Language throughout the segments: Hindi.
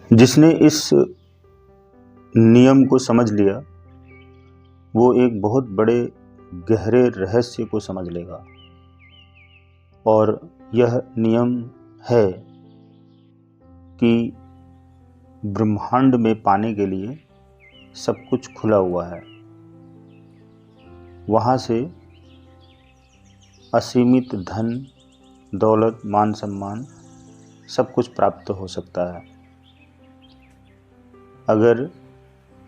जिसने इस नियम को समझ लिया वो एक बहुत बड़े गहरे रहस्य को समझ लेगा। और यह नियम है कि ब्रह्मांड में पाने के लिए सब कुछ खुला हुआ है। वहाँ से असीमित धन, दौलत, मान सम्मान सब कुछ प्राप्त हो सकता है अगर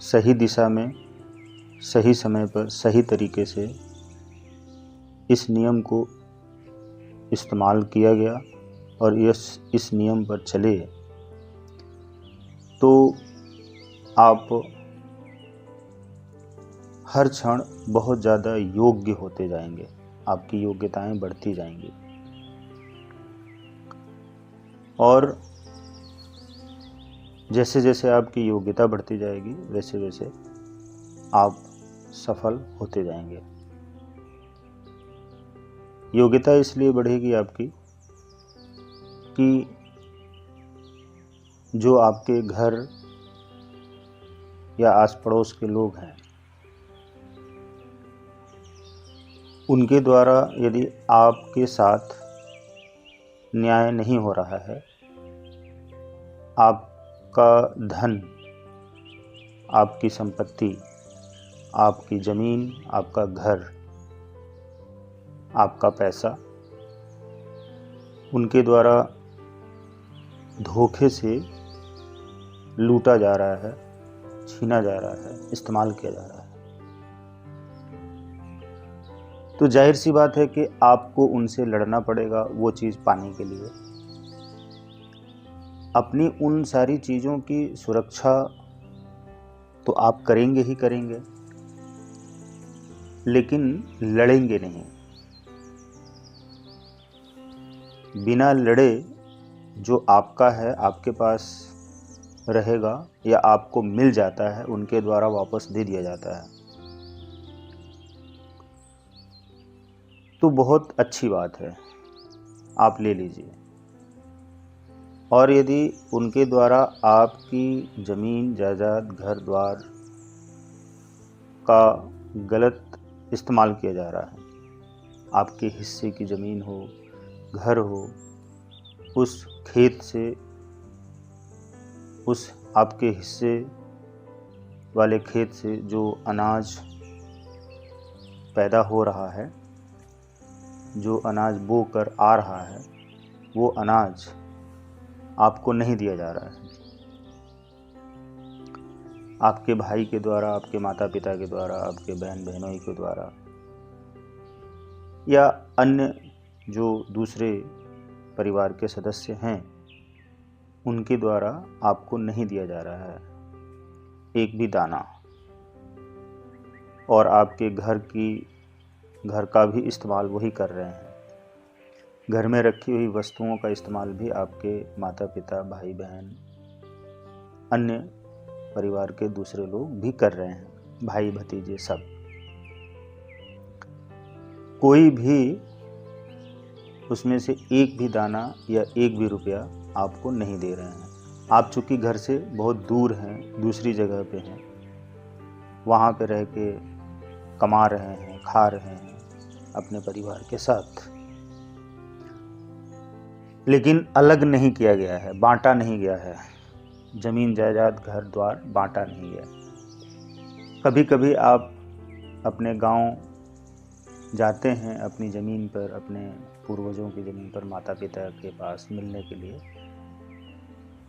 सही दिशा में, सही समय पर, सही तरीके से इस नियम को इस्तेमाल किया गया और इस नियम पर चले तो आप हर क्षण बहुत ज़्यादा योग्य होते जाएंगे, आपकी योग्यताएं बढ़ती जाएंगी और जैसे जैसे आपकी योग्यता बढ़ती जाएगी वैसे वैसे आप सफल होते जाएंगे। योग्यता इसलिए बढ़ेगी आपकी कि जो आपके घर या आस पड़ोस के लोग हैं उनके द्वारा यदि आपके साथ न्याय नहीं हो रहा है, आपका धन, आपकी संपत्ति, आपकी ज़मीन, आपका घर, आपका पैसा उनके द्वारा धोखे से लूटा जा रहा है, छीना जा रहा है, इस्तेमाल किया जा रहा है, तो जाहिर सी बात है कि आपको उनसे लड़ना पड़ेगा वो चीज़ पाने के लिए। अपनी उन सारी चीज़ों की सुरक्षा तो आप करेंगे ही करेंगे, लेकिन लड़ेंगे नहीं। बिना लड़े जो आपका है, आपके पास रहेगा या आपको मिल जाता है, उनके द्वारा वापस दे दिया जाता है, तो बहुत अच्छी बात है, आप ले लीजिए। और यदि उनके द्वारा आपकी ज़मीन, जायदाद, घर द्वार का गलत इस्तेमाल किया जा रहा है, आपके हिस्से की ज़मीन हो, घर हो, उस खेत से, उस आपके हिस्से वाले खेत से जो अनाज पैदा हो रहा है, जो अनाज बो कर आ रहा है, वो अनाज आपको नहीं दिया जा रहा है। आपके भाई के द्वारा, आपके माता पिता के द्वारा, आपके बहन बहनोई के द्वारा या अन्य जो दूसरे परिवार के सदस्य हैं उनके द्वारा आपको नहीं दिया जा रहा है एक भी दाना। और आपके घर का भी इस्तेमाल वही कर रहे हैं। घर में रखी हुई वस्तुओं का इस्तेमाल भी आपके माता पिता, भाई बहन, अन्य परिवार के दूसरे लोग भी कर रहे हैं, भाई भतीजे सब। कोई भी उसमें से एक भी दाना या एक भी रुपया आपको नहीं दे रहे हैं। आप चूँकि घर से बहुत दूर हैं, दूसरी जगह पे हैं, वहाँ पे रह के कमा रहे हैं, खा रहे हैं अपने परिवार के साथ, लेकिन अलग नहीं किया गया है, बांटा नहीं गया है। ज़मीन, जायदाद, घर द्वार बांटा नहीं गया। कभी कभी आप अपने गांव जाते हैं अपनी ज़मीन पर, अपने पूर्वजों की ज़मीन पर माता पिता के पास मिलने के लिए,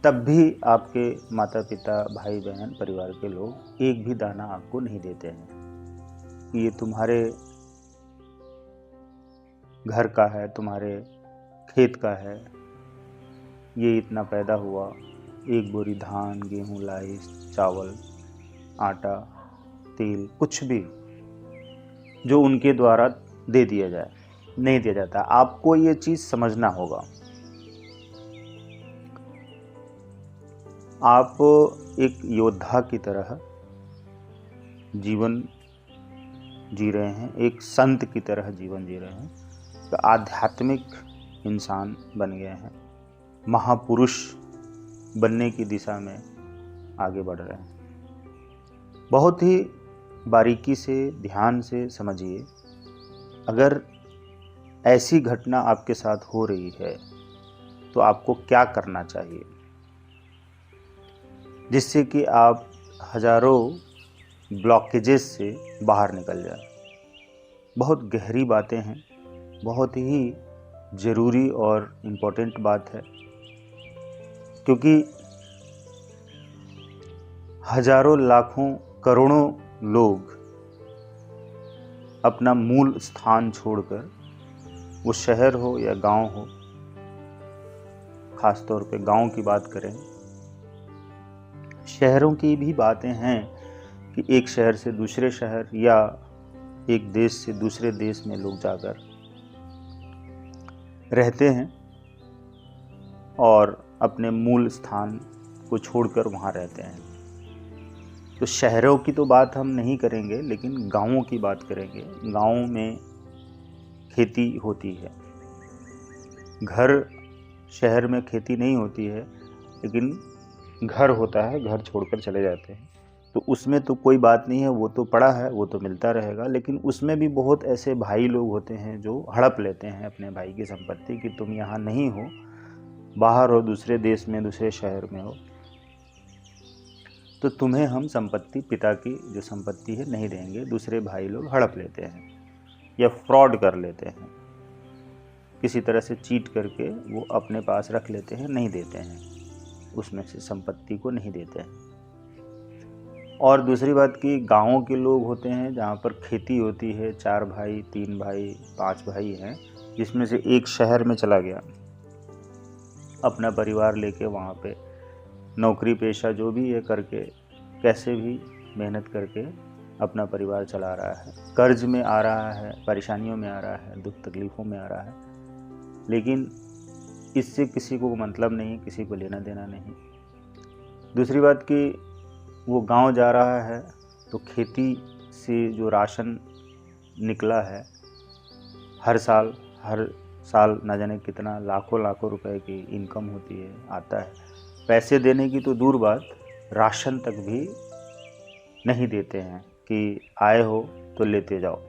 तब भी आपके माता पिता, भाई बहन, परिवार के लोग एक भी दाना आपको नहीं देते हैं कि ये तुम्हारे घर का है, तुम्हारे खेत का है, ये इतना पैदा हुआ, एक बोरी धान, गेहूँ, लाई, चावल, आटा, तेल, कुछ भी जो उनके द्वारा दे दिया जाए, नहीं दिया जाता। आपको ये चीज़ समझना होगा। आप एक योद्धा की तरह जीवन जी रहे हैं, एक संत की तरह जीवन जी रहे हैं, तो आध्यात्मिक इंसान बन गए हैं, महापुरुष बनने की दिशा में आगे बढ़ रहे हैं। बहुत ही बारीकी से, ध्यान से समझिए। अगर ऐसी घटना आपके साथ हो रही है तो आपको क्या करना चाहिए जिससे कि आप हजारों ब्लॉकेजेस से बाहर निकल जाए। बहुत गहरी बातें हैं, बहुत ही ज़रूरी और इम्पोर्टेंट बात है, क्योंकि हजारों, लाखों, करोड़ों लोग अपना मूल स्थान छोड़कर, वो शहर हो या गांव हो, ख़ास तौर पे गांव की बात करें, शहरों की भी बातें हैं कि एक शहर से दूसरे शहर या एक देश से दूसरे देश में लोग जाकर रहते हैं और अपने मूल स्थान को छोड़कर वहाँ रहते हैं। तो शहरों की तो बात हम नहीं करेंगे, लेकिन गांवों की बात करेंगे। गांव में खेती होती है, घर, शहर में खेती नहीं होती है, लेकिन घर होता है, घर छोड़कर चले जाते हैं। तो उसमें तो कोई बात नहीं है, वो तो पड़ा है, वो तो मिलता रहेगा। लेकिन उसमें भी बहुत ऐसे भाई लोग होते हैं जो हड़प लेते हैं अपने भाई की संपत्ति कि तुम यहाँ नहीं हो, बाहर हो, दूसरे देश में, दूसरे शहर में हो, तो तुम्हें हम संपत्ति, पिता की जो संपत्ति है, नहीं देंगे। दूसरे भाई लोग हड़प लेते हैं या फ्रॉड कर लेते हैं, किसी तरह से चीट करके वो अपने पास रख लेते हैं, नहीं देते हैं, उसमें से संपत्ति को नहीं देते हैं। और दूसरी बात कि गाँवों के लोग होते हैं जहाँ पर खेती होती है, 4 भाई, 3 भाई, 5 भाई हैं, जिसमें से एक शहर में चला गया, अपना परिवार लेके वहाँ पे नौकरी पेशा जो भी है करके, कैसे भी मेहनत करके अपना परिवार चला रहा है, कर्ज में आ रहा है, परेशानियों में आ रहा है, दुख तकलीफ़ों में आ रहा है, लेकिन इससे किसी को मतलब नहीं, किसी को लेना देना नहीं। दूसरी बात कि वो गांव जा रहा है तो खेती से जो राशन निकला है, हर साल न जाने कितना लाखों लाखों रुपए की इनकम होती है, आता है। पैसे देने की तो दूर बात, राशन तक भी नहीं देते हैं कि आए हो तो लेते जाओ।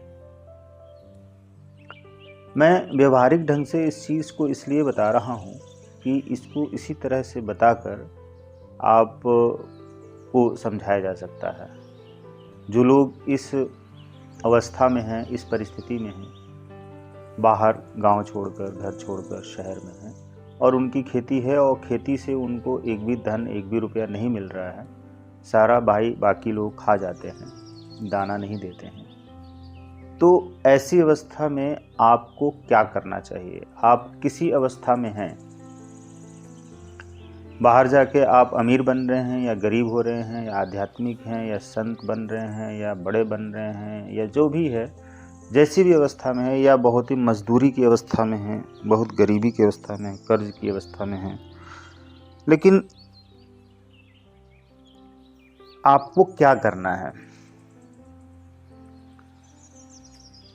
मैं व्यवहारिक ढंग से इस चीज़ को इसलिए बता रहा हूँ कि इसको इसी तरह से बताकर आप को समझाया जा सकता है। जो लोग इस अवस्था में हैं, इस परिस्थिति में हैं, बाहर गांव छोड़कर, घर छोड़कर शहर में हैं, और उनकी खेती है और खेती से उनको एक भी धन, एक भी रुपया नहीं मिल रहा है, सारा भाई बाकी लोग खा जाते हैं, दाना नहीं देते हैं। तो ऐसी अवस्था में आपको क्या करना चाहिए? आप किसी अवस्था में हैं, बाहर जाके आप अमीर बन रहे हैं या गरीब हो रहे हैं, या आध्यात्मिक हैं या संत बन रहे हैं या बड़े बन रहे हैं, या जो भी है, जैसी भी अवस्था में है, या बहुत ही मजदूरी की अवस्था में है, बहुत गरीबी की अवस्था में, कर्ज की अवस्था में है, लेकिन आपको क्या करना है?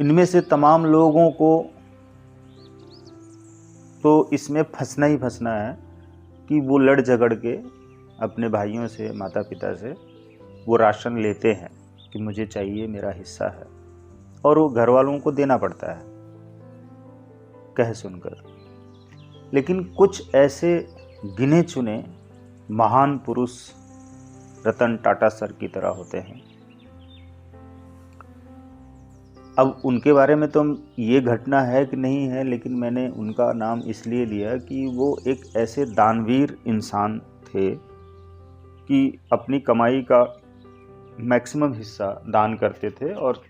इनमें से तमाम लोगों को तो इसमें फंसना ही फंसना है कि वो लड़ झगड़ के अपने भाइयों से, माता पिता से वो राशन लेते हैं कि मुझे चाहिए, मेरा हिस्सा है, और वो घर वालों को देना पड़ता है कह सुनकर। लेकिन कुछ ऐसे गिने चुने महान पुरुष रतन टाटा सर की तरह होते हैं। अब उनके बारे में तो ये घटना है कि नहीं है, लेकिन मैंने उनका नाम इसलिए लिया कि वो एक ऐसे दानवीर इंसान थे कि अपनी कमाई का मैक्सिमम हिस्सा दान करते थे, और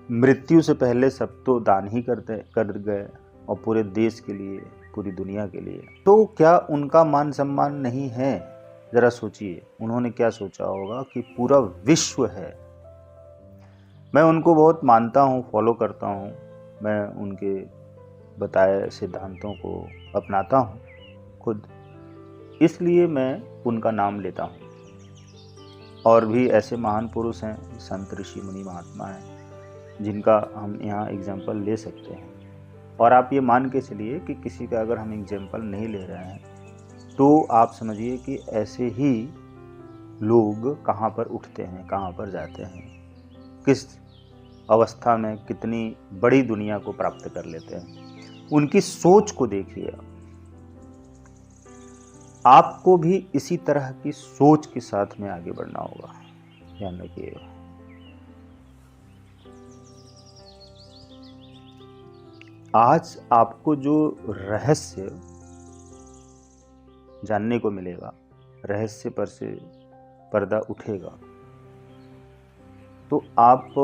मृत्यु से पहले सब तो दान ही कर गए, और पूरे देश के लिए, पूरी दुनिया के लिए। तो क्या उनका मान सम्मान नहीं है? ज़रा सोचिए, उन्होंने क्या सोचा होगा कि पूरा विश्व है। मैं उनको बहुत मानता हूँ, फॉलो करता हूँ, मैं उनके बताए सिद्धांतों को अपनाता हूँ खुद, इसलिए मैं उनका नाम लेता हूँ। और भी ऐसे महान पुरुष हैं, संत, ऋषि, मुनि, महात्मा हैं, जिनका हम यहाँ एग्जाम्पल ले सकते हैं। और आप ये मान के चलिए कि किसी का अगर हम एग्जाम्पल नहीं ले रहे हैं तो आप समझिए कि ऐसे ही लोग कहाँ पर उठते हैं, कहाँ पर जाते हैं, किस अवस्था में कितनी बड़ी दुनिया को प्राप्त कर लेते हैं। उनकी सोच को देखिए। आपको भी इसी तरह की सोच के साथ में आगे बढ़ना होगा, ध्यान रखिएगा। आज आपको जो रहस्य जानने को मिलेगा, रहस्य पर से पर्दा उठेगा, तो आप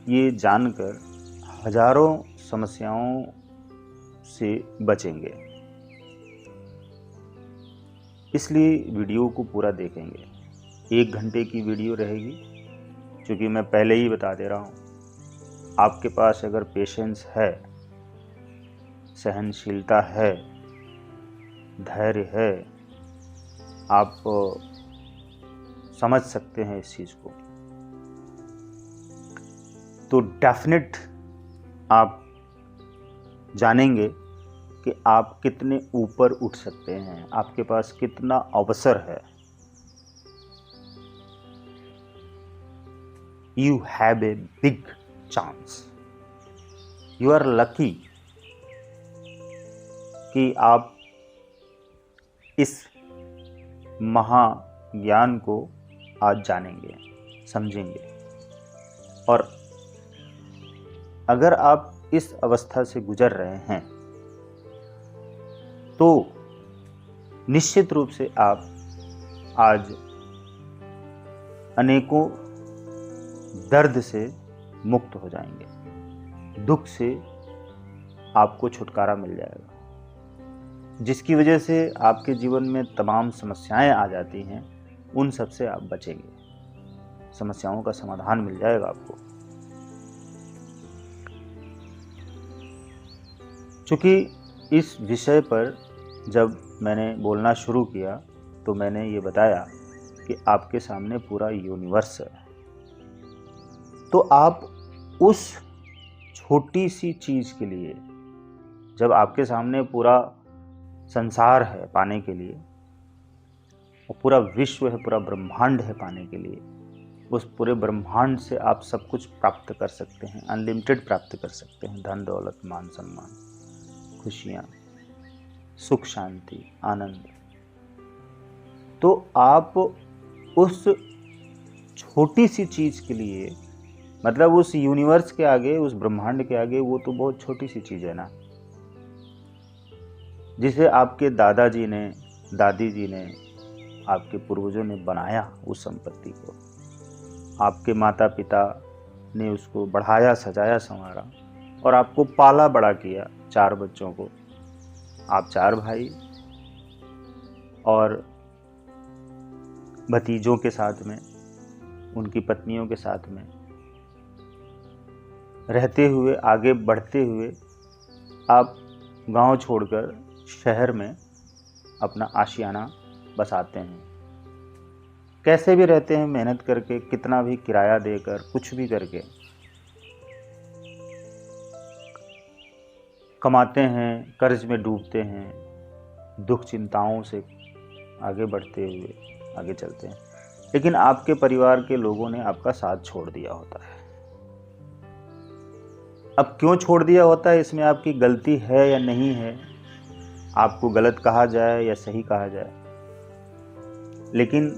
ये जानकर हजारों समस्याओं से बचेंगे। इसलिए वीडियो को पूरा देखेंगे। 1 घंटे की वीडियो रहेगी, क्योंकि मैं पहले ही बता दे रहा हूँ, आपके पास अगर पेशेंस है, सहनशीलता है, धैर्य है, आप समझ सकते हैं इस चीज़ को, तो डेफिनेट आप जानेंगे कि आप कितने ऊपर उठ सकते हैं, आपके पास कितना अवसर है। You have a big chance. You are lucky कि आप इस महाज्ञान को आज जानेंगे, समझेंगे। और अगर आप इस अवस्था से गुजर रहे हैं तो निश्चित रूप से आप आज अनेकों दर्द से मुक्त हो जाएंगे, दुख से आपको छुटकारा मिल जाएगा, जिसकी वजह से आपके जीवन में तमाम समस्याएं आ जाती हैं, उन सब से आप बचेंगे, समस्याओं का समाधान मिल जाएगा आपको। चूँकि इस विषय पर जब मैंने बोलना शुरू किया तो मैंने ये बताया कि आपके सामने पूरा यूनिवर्स है, तो आप उस छोटी सी चीज़ के लिए, जब आपके सामने पूरा संसार है पाने के लिए, और पूरा विश्व है, पूरा ब्रह्मांड है पाने के लिए, उस पूरे ब्रह्मांड से आप सब कुछ प्राप्त कर सकते हैं, अनलिमिटेड प्राप्त कर सकते हैं, धन दौलत, मान सम्मान, खुशियाँ, सुख शांति, आनंद। तो आप उस छोटी सी चीज़ के लिए, मतलब उस यूनिवर्स के आगे, उस ब्रह्मांड के आगे, वो तो बहुत छोटी सी चीज़ है ना, जिसे आपके दादाजी ने, दादी जी ने, आपके पूर्वजों ने बनाया, उस संपत्ति को आपके माता पिता ने उसको बढ़ाया, सजाया, संवारा, और आपको पाला बड़ा किया, 4 बच्चों को, आप 4 भाई और भतीजों के साथ में, उनकी पत्नियों के साथ में रहते हुए, आगे बढ़ते हुए आप गांव छोड़कर शहर में अपना आशियाना बसाते हैं। कैसे भी रहते हैं, मेहनत करके, कितना भी किराया देकर, कुछ भी करके कमाते हैं, कर्ज में डूबते हैं, दुख चिंताओं से आगे बढ़ते हुए आगे चलते हैं, लेकिन आपके परिवार के लोगों ने आपका साथ छोड़ दिया होता है। अब क्यों छोड़ दिया होता है, इसमें आपकी गलती है या नहीं है, आपको गलत कहा जाए या सही कहा जाए, लेकिन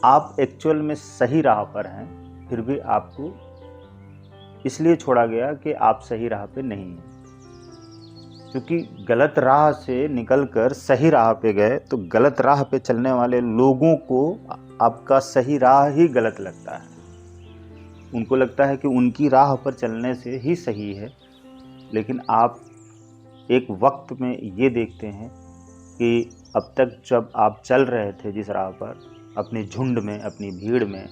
आप एक्चुअल में सही राह पर हैं, फिर भी आपको इसलिए छोड़ा गया कि आप सही राह पे नहीं हैं। क्योंकि गलत राह से निकलकर सही राह पे गए, तो गलत राह पे चलने वाले लोगों को आपका सही राह ही गलत लगता है। उनको लगता है कि उनकी राह पर चलने से ही सही है, लेकिन आप एक वक्त में ये देखते हैं कि अब तक जब आप चल रहे थे जिस राह पर, अपने झुंड में, अपनी भीड़ में,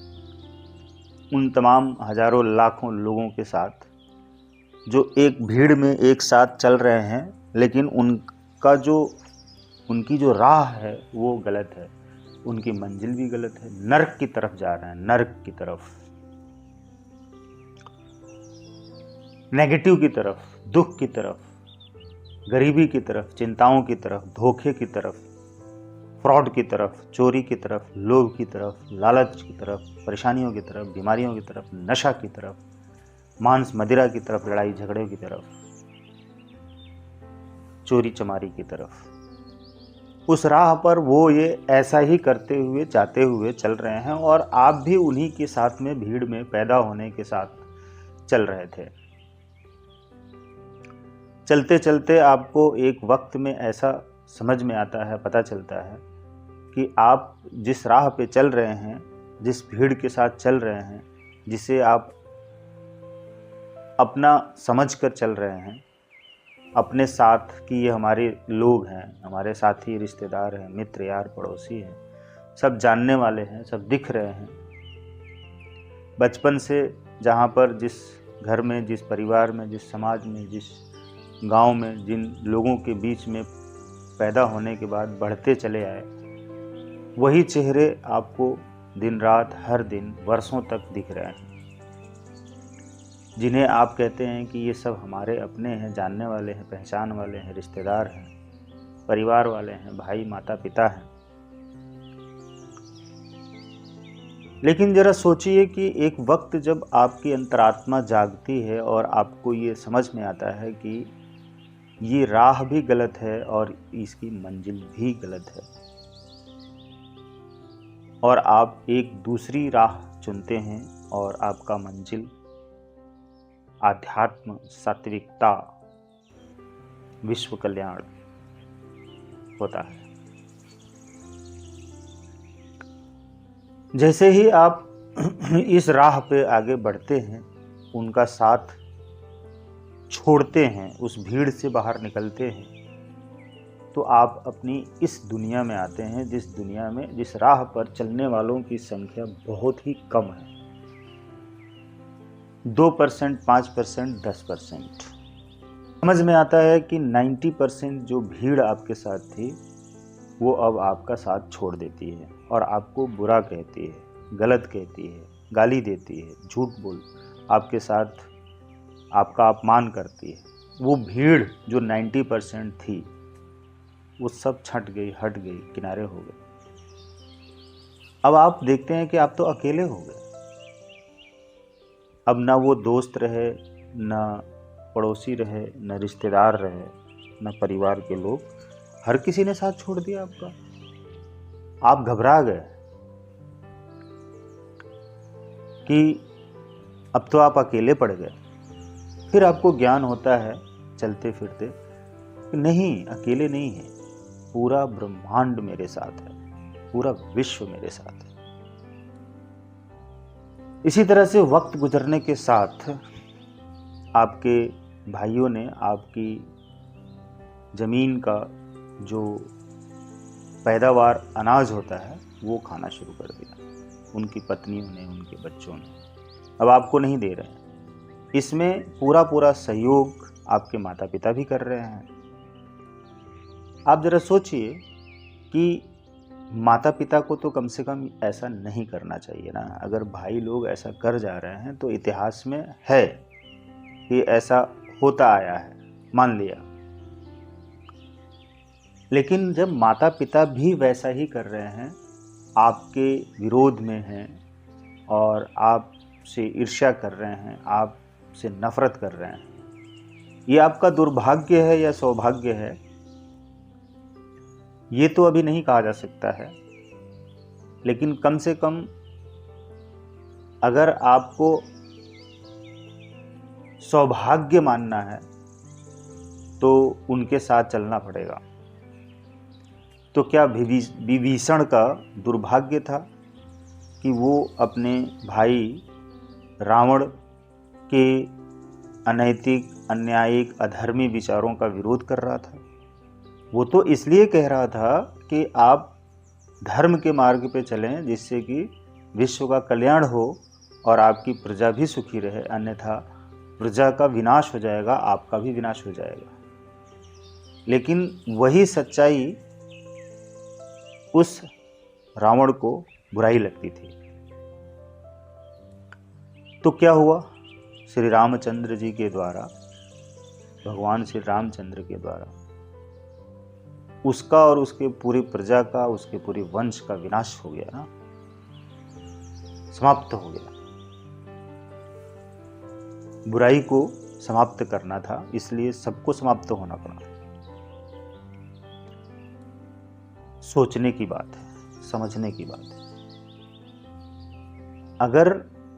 उन तमाम हजारों लाखों लोगों के साथ जो एक भीड़ में एक साथ चल रहे हैं, लेकिन उनकी जो राह है वो गलत है, उनकी मंजिल भी गलत है, नर्क की तरफ जा रहे हैं, नर्क की तरफ, नेगेटिव की तरफ, दुख की तरफ, गरीबी की तरफ, चिंताओं की तरफ, धोखे की तरफ, फ्रॉड की तरफ, चोरी की तरफ, लोभ की तरफ, लालच की तरफ, परेशानियों की तरफ, बीमारियों की तरफ, नशा की तरफ, मांस मदिरा की तरफ, लड़ाई झगड़े की तरफ, चोरी चमारी की तरफ, उस राह पर वो ये ऐसा ही करते हुए जाते हुए चल रहे हैं और आप भी उन्हीं के साथ में, भीड़ में पैदा होने के साथ चल रहे थे। चलते चलते आपको एक वक्त में ऐसा समझ में आता है, पता चलता है कि आप जिस राह पे चल रहे हैं, जिस भीड़ के साथ चल रहे हैं, जिसे आप अपना समझ कर चल रहे हैं, अपने साथ कि ये हमारे लोग हैं, हमारे साथी, रिश्तेदार हैं, मित्र, यार, पड़ोसी हैं, सब जानने वाले हैं, सब दिख रहे हैं। बचपन से जहाँ पर, जिस घर में, जिस परिवार में, जिस समाज में, जिस गांव में, जिन लोगों के बीच में पैदा होने के बाद बढ़ते चले आए, वही चेहरे आपको दिन रात, हर दिन, वर्षों तक दिख रहे हैं, जिन्हें आप कहते हैं कि ये सब हमारे अपने हैं, जानने वाले हैं, पहचान वाले हैं, रिश्तेदार हैं, परिवार वाले हैं, भाई, माता, पिता हैं। लेकिन जरा सोचिए कि एक वक्त जब आपकी अंतरात्मा जागती है और आपको ये समझ में आता है कि ये राह भी गलत है और इसकी मंजिल भी गलत है, और आप एक दूसरी राह चुनते हैं और आपका मंजिल आध्यात्म, सात्विकता, विश्व कल्याण होता है। जैसे ही आप इस राह पे आगे बढ़ते हैं, उनका साथ छोड़ते हैं, उस भीड़ से बाहर निकलते हैं, तो आप अपनी इस दुनिया में आते हैं, जिस दुनिया में, जिस राह पर चलने वालों की संख्या बहुत ही कम है। 2%, 5%, 10%। समझ में आता है कि 90% जो भीड़ आपके साथ थी, वो अब आपका साथ छोड़ देती है और आपको बुरा कहती है, गलत कहती है, गाली देती है, झूठ बोल आपके साथ आपका अपमान करती है। वो भीड़ जो 90% थी, वो सब छट गई, हट गई, किनारे हो गई। अब आप देखते हैं कि आप तो अकेले हो गए। अब ना वो दोस्त रहे, ना पड़ोसी रहे, ना रिश्तेदार रहे, ना परिवार के लोग, हर किसी ने साथ छोड़ दिया आपका। आप घबरा गए कि अब तो आप अकेले पड़ गए। फिर आपको ज्ञान होता है चलते फिरते कि नहीं, अकेले नहीं है, पूरा ब्रह्मांड मेरे साथ है, पूरा विश्व मेरे साथ है। इसी तरह से वक्त गुजरने के साथ आपके भाइयों ने आपकी ज़मीन का जो पैदावार अनाज होता है, वो खाना शुरू कर दिया। उनकी पत्नियों ने, उनके बच्चों ने, अब आपको नहीं दे रहे हैं। इसमें पूरा पूरा सहयोग आपके माता पिता भी कर रहे हैं। आप ज़रा सोचिए कि माता पिता को तो कम से कम ऐसा नहीं करना चाहिए ना। अगर भाई लोग ऐसा कर जा रहे हैं तो इतिहास में है कि ऐसा होता आया है, मान लिया। लेकिन जब माता पिता भी वैसा ही कर रहे हैं, आपके विरोध में हैं और आपसे ईर्ष्या कर रहे हैं, आपसे नफरत कर रहे हैं, ये आपका दुर्भाग्य है या सौभाग्य है, ये तो अभी नहीं कहा जा सकता है। लेकिन कम से कम अगर आपको सौभाग्य मानना है तो उनके साथ चलना पड़ेगा। तो क्या विभीषण का दुर्भाग्य था कि वो अपने भाई रावण के अनैतिक, अन्यायिक, अधर्मी विचारों का विरोध कर रहा था? वो तो इसलिए कह रहा था कि आप धर्म के मार्ग पे चलें, जिससे कि विश्व का कल्याण हो और आपकी प्रजा भी सुखी रहे, अन्यथा प्रजा का विनाश हो जाएगा, आपका भी विनाश हो जाएगा। लेकिन वही सच्चाई उस रावण को बुराई लगती थी। तो क्या हुआ? श्री रामचंद्र जी के द्वारा, भगवान श्री रामचंद्र के द्वारा उसका और उसके पूरी प्रजा का, उसके पूरे वंश का विनाश हो गया ना, समाप्त हो गया। बुराई को समाप्त करना था, इसलिए सबको समाप्त होना पड़ा। सोचने की बात है, समझने की बात है। अगर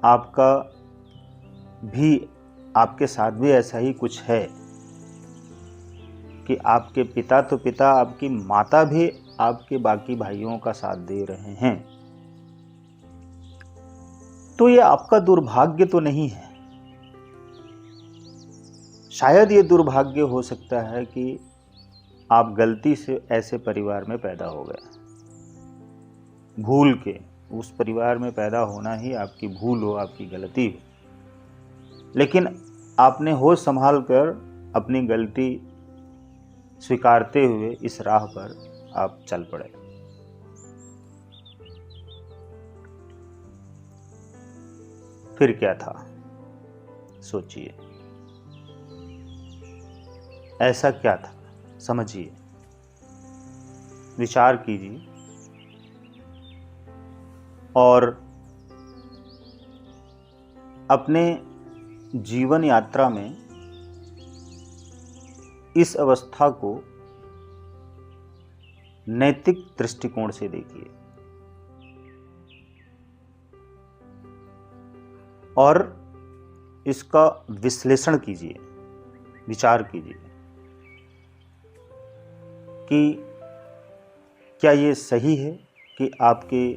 आपका भी, आपके साथ भी ऐसा ही कुछ है कि आपके पिता तो पिता, आपकी माता भी आपके बाकी भाइयों का साथ दे रहे हैं, तो ये आपका दुर्भाग्य तो नहीं है। शायद ये दुर्भाग्य हो सकता है कि आप गलती से ऐसे परिवार में पैदा हो गए, भूल के उस परिवार में पैदा होना ही आपकी भूल हो, आपकी गलती हो। लेकिन आपने होश संभाल कर अपनी गलती स्वीकारते हुए इस राह पर आप चल पड़े। फिर क्या था, सोचिए, ऐसा क्या था, समझिए, विचार कीजिए और अपने जीवन यात्रा में इस अवस्था को नैतिक दृष्टिकोण से देखिए और इसका विश्लेषण कीजिए, विचार कीजिए कि क्या ये सही है कि आपके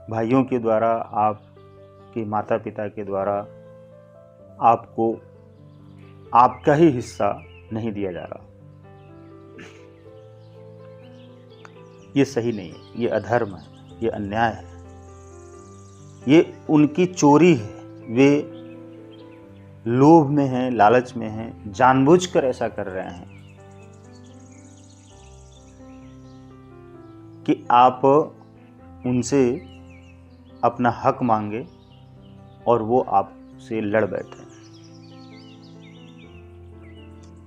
भाइयों के द्वारा, आपके माता पिता के द्वारा आपको आपका ही हिस्सा नहीं दिया जा रहा। ये सही नहीं है, ये अधर्म है, ये अन्याय है, ये उनकी चोरी है। वे लोभ में हैं, लालच में हैं, जानबूझकर ऐसा कर रहे हैं कि आप उनसे अपना हक मांगे और वो आपसे लड़ बैठे।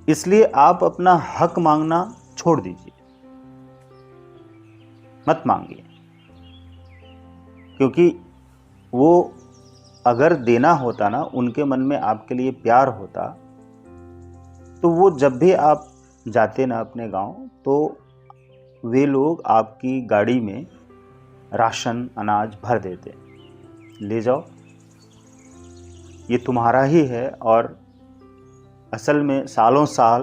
इसलिए आप अपना हक मांगना छोड़ दीजिए, मत मांगिए, क्योंकि वो अगर देना होता ना, उनके मन में आपके लिए प्यार होता, तो वो जब भी आप जाते ना अपने गांव, तो वे लोग आपकी गाड़ी में राशन अनाज भर देते, ले जाओ, ये तुम्हारा ही है। और असल में सालों साल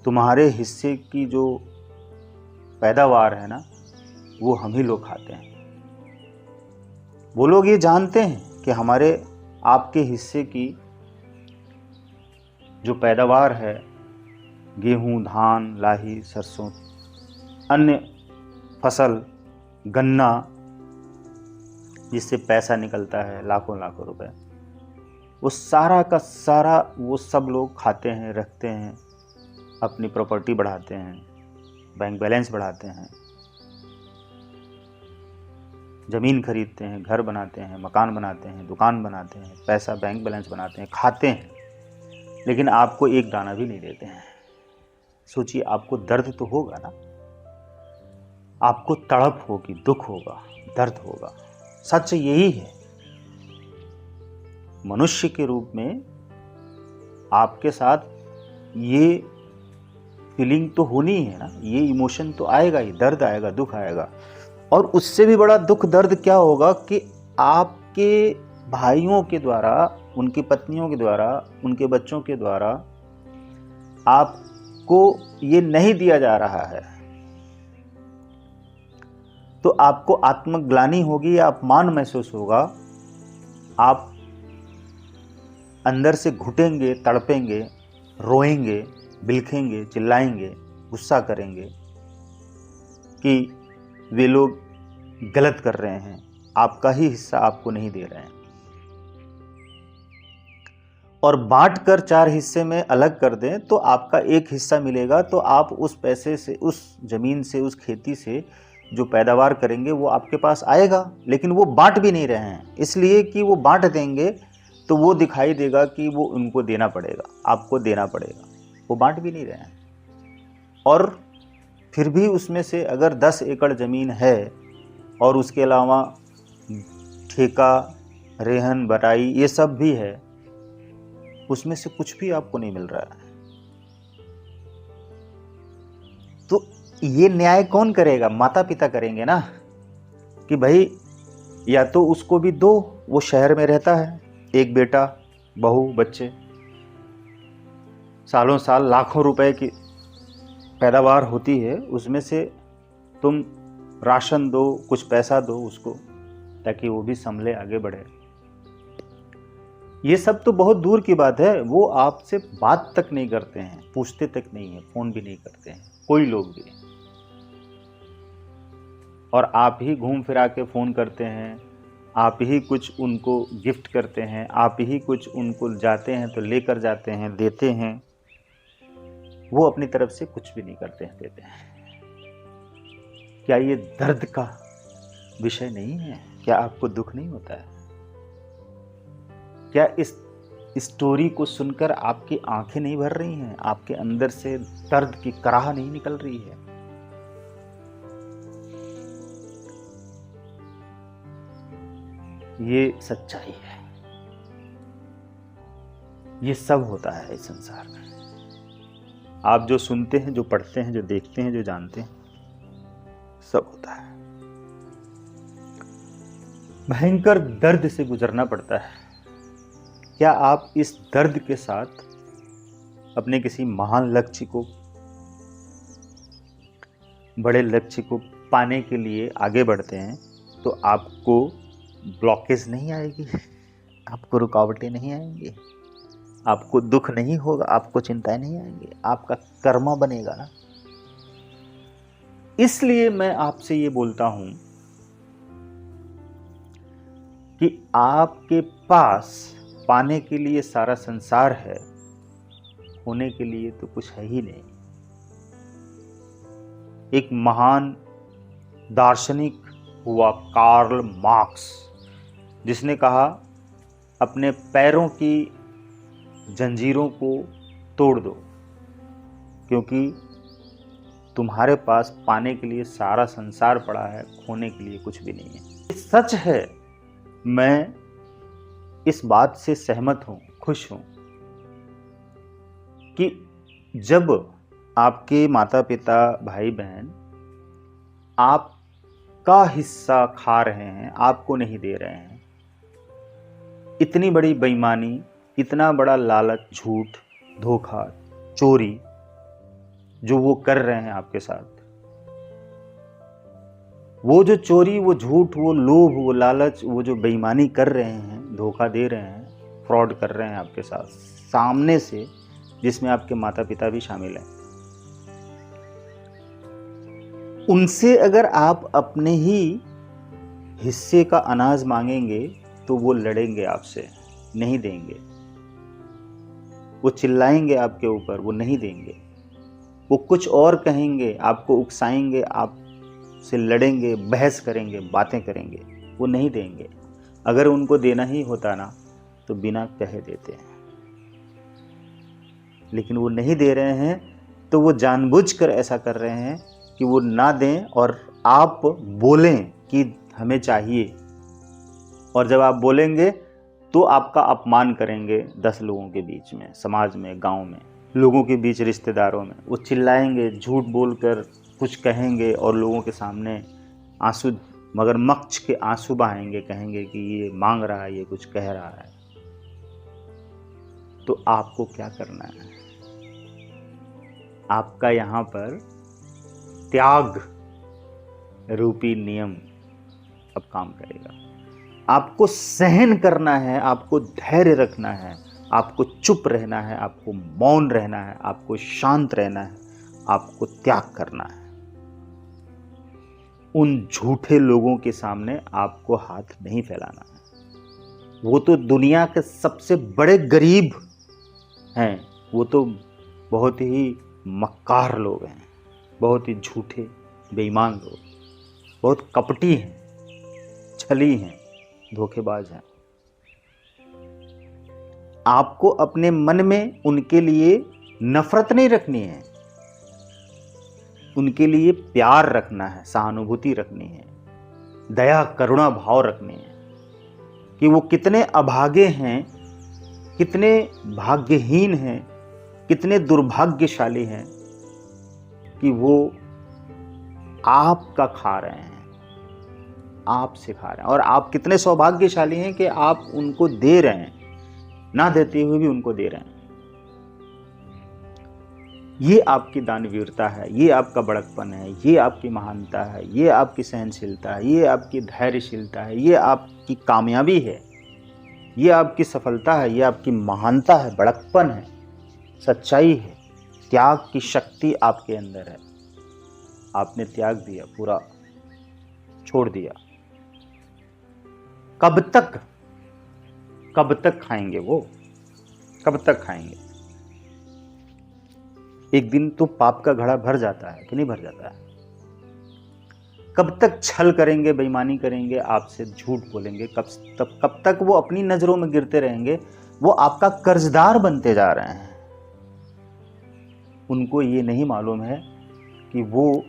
तुम्हारे हिस्से की जो पैदावार है ना, वो हम ही लोग खाते हैं। वो लोग ये जानते हैं कि हमारे आपके हिस्से की जो पैदावार है, गेहूं, धान, लाही, सरसों, अन्य फसल, गन्ना, जिससे पैसा निकलता है लाखों लाखों रुपए, वो सारा का सारा वो सब लोग खाते हैं, रखते हैं, अपनी प्रॉपर्टी बढ़ाते हैं, बैंक बैलेंस बढ़ाते हैं, ज़मीन खरीदते हैं, घर बनाते हैं, मकान बनाते हैं, दुकान बनाते हैं, पैसा बैंक बैलेंस बनाते हैं, खाते हैं, लेकिन आपको एक दाना भी नहीं देते हैं। सोचिए, आपको दर्द तो होगा ना, आपको तड़प होगी, दुख होगा, दर्द होगा। सच यही है, मनुष्य के रूप में आपके साथ ये फीलिंग तो होनी है ना, ये इमोशन तो आएगा ही, दर्द आएगा, दुख आएगा। और उससे भी बड़ा दुख दर्द क्या होगा कि आपके भाइयों के द्वारा, उनकी पत्नियों के द्वारा, उनके बच्चों के द्वारा आपको ये नहीं दिया जा रहा है, तो आपको आत्मग्लानि होगी या अपमान महसूस होगा। आप अंदर से घुटेंगे, तड़पेंगे, रोएंगे, बिलखेंगे, चिल्लाएंगे, गुस्सा करेंगे कि वे लोग गलत कर रहे हैं, आपका ही हिस्सा आपको नहीं दे रहे हैं। और बांट कर 4 हिस्से में अलग कर दें तो आपका एक हिस्सा मिलेगा, तो आप उस पैसे से, उस जमीन से, उस खेती से जो पैदावार करेंगे वो आपके पास आएगा। लेकिन वो बांट भी नहीं रहे हैं, इसलिए कि वो बांट देंगे तो वो दिखाई देगा कि वो उनको देना पड़ेगा, आपको देना पड़ेगा। वो बांट भी नहीं रहे हैं, और फिर भी उसमें से अगर 10 एकड़ ज़मीन है और उसके अलावा ठेका, रेहन, बटाई ये सब भी है, उसमें से कुछ भी आपको नहीं मिल रहा है, तो ये न्याय कौन करेगा? माता पिता करेंगे ना, कि भाई या तो उसको भी दो, वो शहर में रहता है, एक बेटा, बहू, बच्चे, सालों साल लाखों रुपए की पैदावार होती है, उसमें से तुम राशन दो, कुछ पैसा दो उसको, ताकि वो भी संभले, आगे बढ़े। ये सब तो बहुत दूर की बात है, वो आपसे बात तक नहीं करते हैं, पूछते तक नहीं है, फोन भी नहीं करते हैं कोई लोग भी, और आप ही घूम फिरा के फ़ोन करते हैं, आप ही कुछ उनको गिफ्ट करते हैं, आप ही कुछ उनको जाते हैं तो लेकर जाते हैं, देते हैं, वो अपनी तरफ से कुछ भी नहीं करते हैं, देते हैं। क्या ये दर्द का विषय नहीं है? क्या आपको दुख नहीं होता है? क्या इस स्टोरी को सुनकर आपकी आंखें नहीं भर रही हैं? आपके अंदर से दर्द की कराह नहीं निकल रही है? ये सच्चाई है, ये सब होता है इस संसार में। आप जो सुनते हैं, जो पढ़ते हैं, जो देखते हैं, जो जानते हैं, सब होता है। भयंकर दर्द से गुजरना पड़ता है। क्या आप इस दर्द के साथ अपने किसी महान लक्ष्य को, बड़े लक्ष्य को पाने के लिए आगे बढ़ते हैं तो आपको ब्लॉकेज नहीं आएगी, आपको रुकावटें नहीं आएंगी, आपको दुख नहीं होगा, आपको चिंताएं नहीं आएंगी, आपका कर्मा बनेगा ना। इसलिए मैं आपसे ये बोलता हूं कि आपके पास पाने के लिए सारा संसार है, होने के लिए तो कुछ है ही नहीं। एक महान दार्शनिक हुआ कार्ल मार्क्स, जिसने कहा अपने पैरों की जंजीरों को तोड़ दो, क्योंकि तुम्हारे पास पाने के लिए सारा संसार पड़ा है, खोने के लिए कुछ भी नहीं है। सच है, मैं इस बात से सहमत हूं, खुश हूं कि जब आपके माता पिता, भाई बहन आपका हिस्सा खा रहे हैं, आपको नहीं दे रहे हैं, इतनी बड़ी बेईमानी, इतना बड़ा लालच, झूठ, धोखा, चोरी जो वो कर रहे हैं आपके साथ, वो जो चोरी, वो झूठ, वो लोभ, वो लालच, वो जो बेईमानी कर रहे हैं, धोखा दे रहे हैं, फ्रॉड कर रहे हैं आपके साथ सामने से, जिसमें आपके माता पिता भी शामिल हैं, उनसे अगर आप अपने ही हिस्से का अनाज मांगेंगे तो वो लड़ेंगे आपसे, नहीं देंगे। वो चिल्लाएंगे आपके ऊपर, वो नहीं देंगे। वो कुछ और कहेंगे, आपको उकसाएंगे, आपसे लड़ेंगे, बहस करेंगे, बातें करेंगे, वो नहीं देंगे। अगर उनको देना ही होता ना तो बिना कहे देते हैं, लेकिन वो नहीं दे रहे हैं तो वो जानबूझकर ऐसा कर रहे हैं कि वो ना दें और आप बोलें कि हमें चाहिए, और जब आप बोलेंगे तो आपका अपमान करेंगे 10 लोगों के बीच में, समाज में, गांव में, लोगों के बीच, रिश्तेदारों में। वो चिल्लाएंगे, झूठ बोलकर कुछ कहेंगे और लोगों के सामने आंसू, मगरमच्छ के आंसू बहाएंगे, कहेंगे कि ये मांग रहा है, ये कुछ कह रहा है। तो आपको क्या करना है? आपका यहाँ पर त्याग रूपी नियम अब काम करेगा। आपको सहन करना है, आपको धैर्य रखना है, आपको चुप रहना है, आपको मौन रहना है, आपको शांत रहना है, आपको त्याग करना है। उन झूठे लोगों के सामने आपको हाथ नहीं फैलाना है। वो तो दुनिया के सबसे बड़े गरीब हैं, वो तो बहुत ही मक्कार लोग हैं, बहुत ही झूठे, बेईमान लोग, बहुत कपटी हैं, छली हैं, धोखेबाज हैं। आपको अपने मन में उनके लिए नफरत नहीं रखनी है, उनके लिए प्यार रखना है, सहानुभूति रखनी है, दया करुणा भाव रखने हैं कि वो कितने अभागे हैं, कितने भाग्यहीन हैं, कितने दुर्भाग्यशाली हैं कि वो आपका खा रहे हैं, आप सिखा रहे हैं, और आप कितने सौभाग्यशाली हैं कि आप उनको दे रहे हैं, ना देते हुए भी उनको दे रहे हैं। ये आपकी दानवीरता है, ये आपका बड़कपन है, ये आपकी महानता है, ये आपकी सहनशीलता है, ये आपकी धैर्यशीलता है, ये आपकी कामयाबी है, ये आपकी सफलता है, ये आपकी महानता है, बड़कपन है, सच्चाई है, त्याग की शक्ति आपके अंदर है। आपने त्याग दिया, पूरा छोड़ दिया। कब तक खाएंगे वो, कब तक खाएंगे? एक दिन तो पाप का घड़ा भर जाता है कि नहीं भर जाता है? कब तक छल करेंगे, बेईमानी करेंगे, आपसे झूठ बोलेंगे? कब तक वो अपनी नजरों में गिरते रहेंगे? वो आपका कर्जदार बनते जा रहे हैं। उनको ये नहीं मालूम है कि वो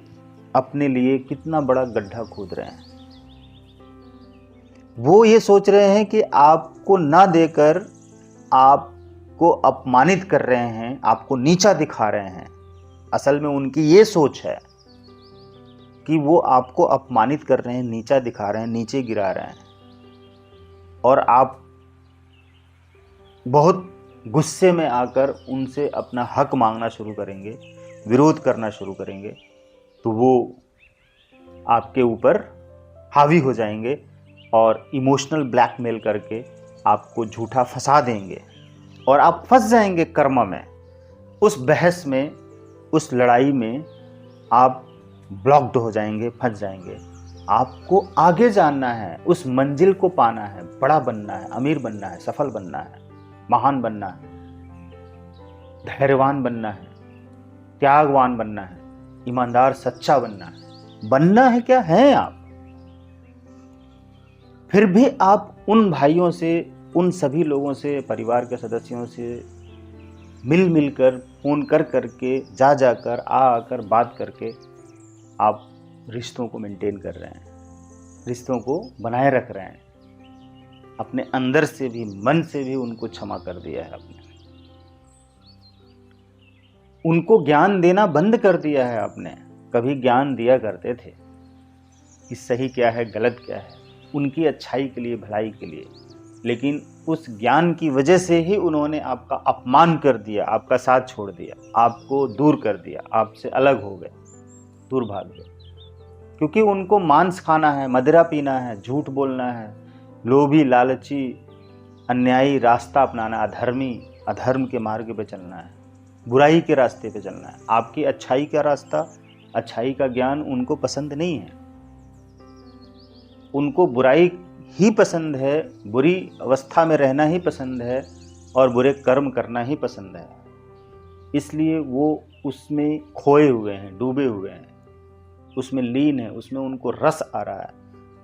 अपने लिए कितना बड़ा गड्ढा खोद रहे हैं। वो ये सोच रहे हैं कि आपको ना देकर आपको अपमानित कर रहे हैं, आपको नीचा दिखा रहे हैं। असल में उनकी ये सोच है कि वो आपको अपमानित कर रहे हैं, नीचा दिखा रहे हैं, नीचे गिरा रहे हैं, और आप बहुत गुस्से में आकर उनसे अपना हक मांगना शुरू करेंगे, विरोध करना शुरू करेंगे, तो वो आपके ऊपर हावी हो जाएंगे और इमोशनल ब्लैकमेल करके आपको झूठा फंसा देंगे, और आप फंस जाएंगे कर्म में, उस बहस में, उस लड़ाई में आप ब्लॉक्ड हो जाएंगे, फंस जाएंगे। आपको आगे जानना है, उस मंजिल को पाना है, बड़ा बनना है, अमीर बनना है, सफल बनना है, महान बनना है, धैर्यवान बनना है, त्यागवान बनना है, ईमानदार सच्चा बनना है। बनना है क्या है आप? फिर भी आप उन भाइयों से, उन सभी लोगों से, परिवार के सदस्यों से मिल कर, फोन कर करके, जा जाकर, आकर बात करके आप रिश्तों को मेंटेन कर रहे हैं, रिश्तों को बनाए रख रहे हैं। अपने अंदर से भी, मन से भी उनको क्षमा कर दिया है आपने। उनको ज्ञान देना बंद कर दिया है आपने। कभी ज्ञान दिया करते थे कि सही क्या है, गलत क्या है, उनकी अच्छाई के लिए, भलाई के लिए, लेकिन उस ज्ञान की वजह से ही उन्होंने आपका अपमान कर दिया, आपका साथ छोड़ दिया, आपको दूर कर दिया, आपसे अलग हो गए, दूर भाग गए। क्योंकि उनको मांस खाना है, मदिरा पीना है, झूठ बोलना है, लोभी, लालची, अन्यायी रास्ता अपनाना, अधर्म के मार्ग पे चलना है, बुराई के रास्ते पे चलना है। आपकी अच्छाई का रास्ता, अच्छाई का ज्ञान उनको पसंद नहीं है। उनको बुराई ही पसंद है, बुरी अवस्था में रहना ही पसंद है, और बुरे कर्म करना ही पसंद है। इसलिए वो उसमें खोए हुए हैं, डूबे हुए हैं, उसमें लीन है, उसमें उनको रस आ रहा है।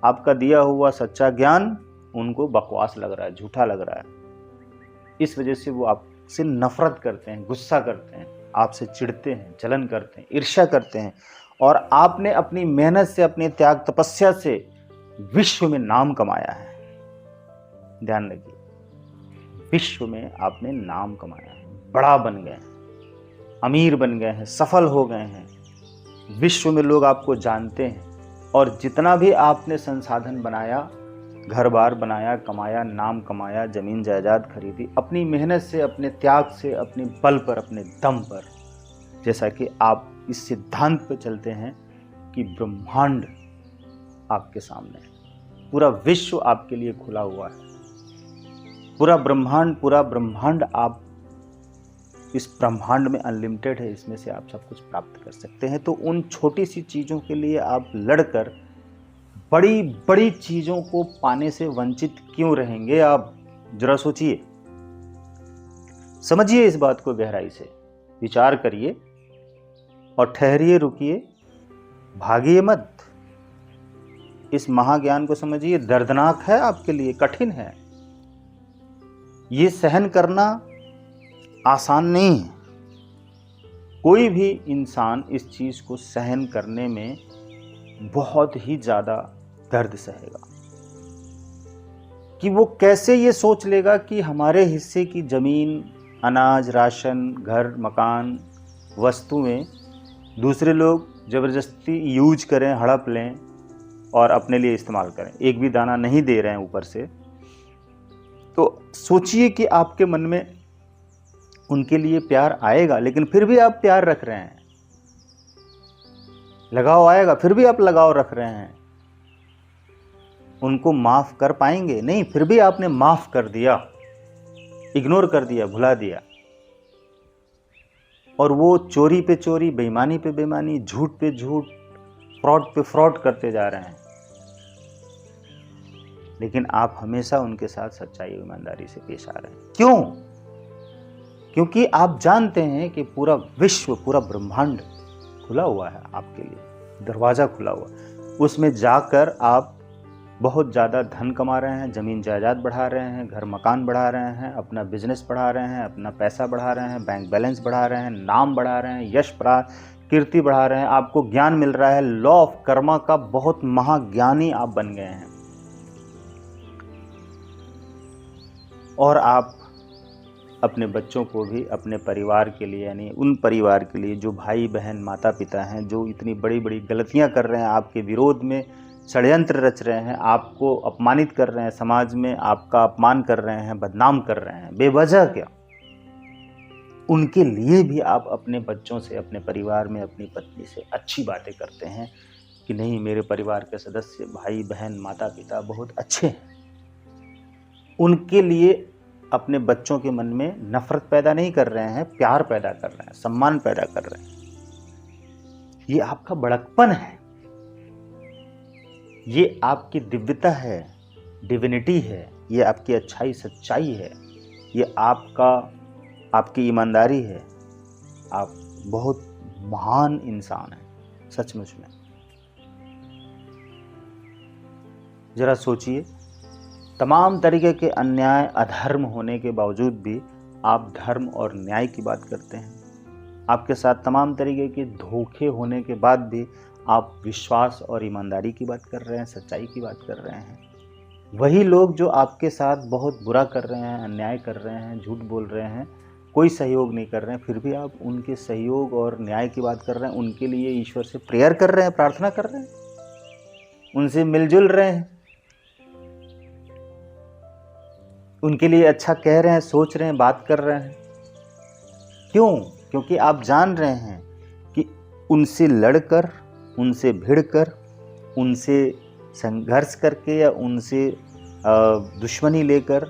आपका दिया हुआ सच्चा ज्ञान उनको बकवास लग रहा है, झूठा लग रहा है। इस वजह से वो आपसे नफरत करते हैं, गुस्सा करते हैं, आपसे चिढ़ते हैं, जलन करते हैं, ईर्ष्या करते हैं। और आपने अपनी मेहनत से, अपने त्याग तपस्या से विश्व में नाम कमाया है। ध्यान रखिए, विश्व में आपने नाम कमाया है, बड़ा बन गए हैं, अमीर बन गए हैं, सफल हो गए हैं। विश्व में लोग आपको जानते हैं, और जितना भी आपने संसाधन बनाया, घर बार बनाया, कमाया, नाम कमाया, जमीन जायदाद खरीदी, अपनी मेहनत से, अपने त्याग से, अपने बल पर, अपने दम पर, जैसा कि आप इस सिद्धांत पर चलते हैं कि ब्रह्मांड आपके सामने है, पूरा विश्व आपके लिए खुला हुआ है, पूरा ब्रह्मांड आप, इस ब्रह्मांड में अनलिमिटेड है, इसमें से आप सब कुछ प्राप्त कर सकते हैं। तो उन छोटी सी चीज़ों के लिए आप लड़कर बड़ी बड़ी चीज़ों को पाने से वंचित क्यों रहेंगे? आप जरा सोचिए, समझिए इस बात को गहराई से, विचार करिए और ठहरिए, रुकिए, भागिए मत। इस महाज्ञान को समझिए। दर्दनाक है आपके लिए, कठिन है, ये सहन करना आसान नहीं है, कोई भी इंसान इस चीज़ को सहन करने में बहुत ही ज़्यादा दर्द सहेगा कि वो कैसे ये सोच लेगा कि हमारे हिस्से की ज़मीन, अनाज, राशन, घर, मकान, वस्तुएं दूसरे लोग ज़बरदस्ती यूज करें, हड़प लें और अपने लिए इस्तेमाल करें, एक भी दाना नहीं दे रहे हैं ऊपर से। तो सोचिए कि आपके मन में उनके लिए प्यार आएगा, लेकिन फिर भी आप प्यार रख रहे हैं। लगाव आएगा, फिर भी आप लगाव रख रहे हैं। उनको माफ़ कर पाएंगे? नहीं, फिर भी आपने माफ़ कर दिया, इग्नोर कर दिया, भुला दिया। और वो चोरी पे चोरी, बेईमानी पे बेईमानी, झूठ पे झूठ, फ्रॉड पे फ्रॉड करते जा रहे हैं। लेकिन आप हमेशा उनके साथ सच्चाई और ईमानदारी से पेश आ रहे हैं। क्यों? क्योंकि आप जानते हैं कि पूरा विश्व, पूरा ब्रह्मांड खुला हुआ है आपके लिए, दरवाज़ा खुला हुआ। उसमें जाकर आप बहुत ज़्यादा धन कमा रहे हैं, ज़मीन जायदाद बढ़ा रहे हैं, घर मकान बढ़ा रहे हैं, अपना बिजनेस बढ़ा रहे हैं, अपना पैसा बढ़ा रहे हैं, बैंक बैलेंस बढ़ा रहे हैं, नाम बढ़ा रहे हैं, यश बढ़ा, कीर्ति बढ़ा रहे हैं, आपको ज्ञान मिल रहा है। लॉ ऑफ कर्मा का बहुत महाज्ञानी आप बन गए हैं। और आप अपने बच्चों को भी अपने परिवार के लिए, यानी उन परिवार के लिए जो भाई बहन माता पिता हैं, जो इतनी बड़ी बड़ी गलतियां कर रहे हैं, आपके विरोध में षड्यंत्र रच रहे हैं, आपको अपमानित कर रहे हैं, समाज में आपका अपमान कर रहे हैं, बदनाम कर रहे हैं, बेवजह क्या, उनके लिए भी आप अपने बच्चों से, अपने परिवार में अपनी पत्नी से अच्छी बातें करते हैं कि नहीं, मेरे परिवार के सदस्य, भाई बहन माता पिता बहुत अच्छे हैं। उनके लिए अपने बच्चों के मन में नफरत पैदा नहीं कर रहे हैं, प्यार पैदा कर रहे हैं, सम्मान पैदा कर रहे हैं। ये आपका बड़कपन है, ये आपकी दिव्यता है, डिविनिटी है, ये आपकी अच्छाई सच्चाई है, ये आपकी ईमानदारी है। आप बहुत महान इंसान हैं सचमुच में। जरा सोचिए, तमाम तरीके के अन्याय, अधर्म होने के बावजूद भी आप धर्म और न्याय की बात करते हैं। आपके साथ तमाम तरीके के धोखे होने के बाद भी आप विश्वास और ईमानदारी की बात कर रहे हैं, सच्चाई की बात कर रहे हैं। वही लोग जो आपके साथ बहुत बुरा कर रहे हैं, अन्याय कर रहे हैं, झूठ बोल रहे हैं, कोई सहयोग नहीं कर रहे हैं, फिर भी आप उनके सहयोग और न्याय की बात कर रहे हैं, उनके लिए ईश्वर से प्रेयर कर रहे हैं, प्रार्थना कर रहे हैं, उनसे मिलजुल रहे हैं, उनके लिए अच्छा कह रहे हैं, सोच रहे हैं, बात कर रहे हैं। क्यों? क्योंकि आप जान रहे हैं कि उनसे लड़कर, उनसे भिड़कर, उनसे संघर्ष करके या उनसे दुश्मनी लेकर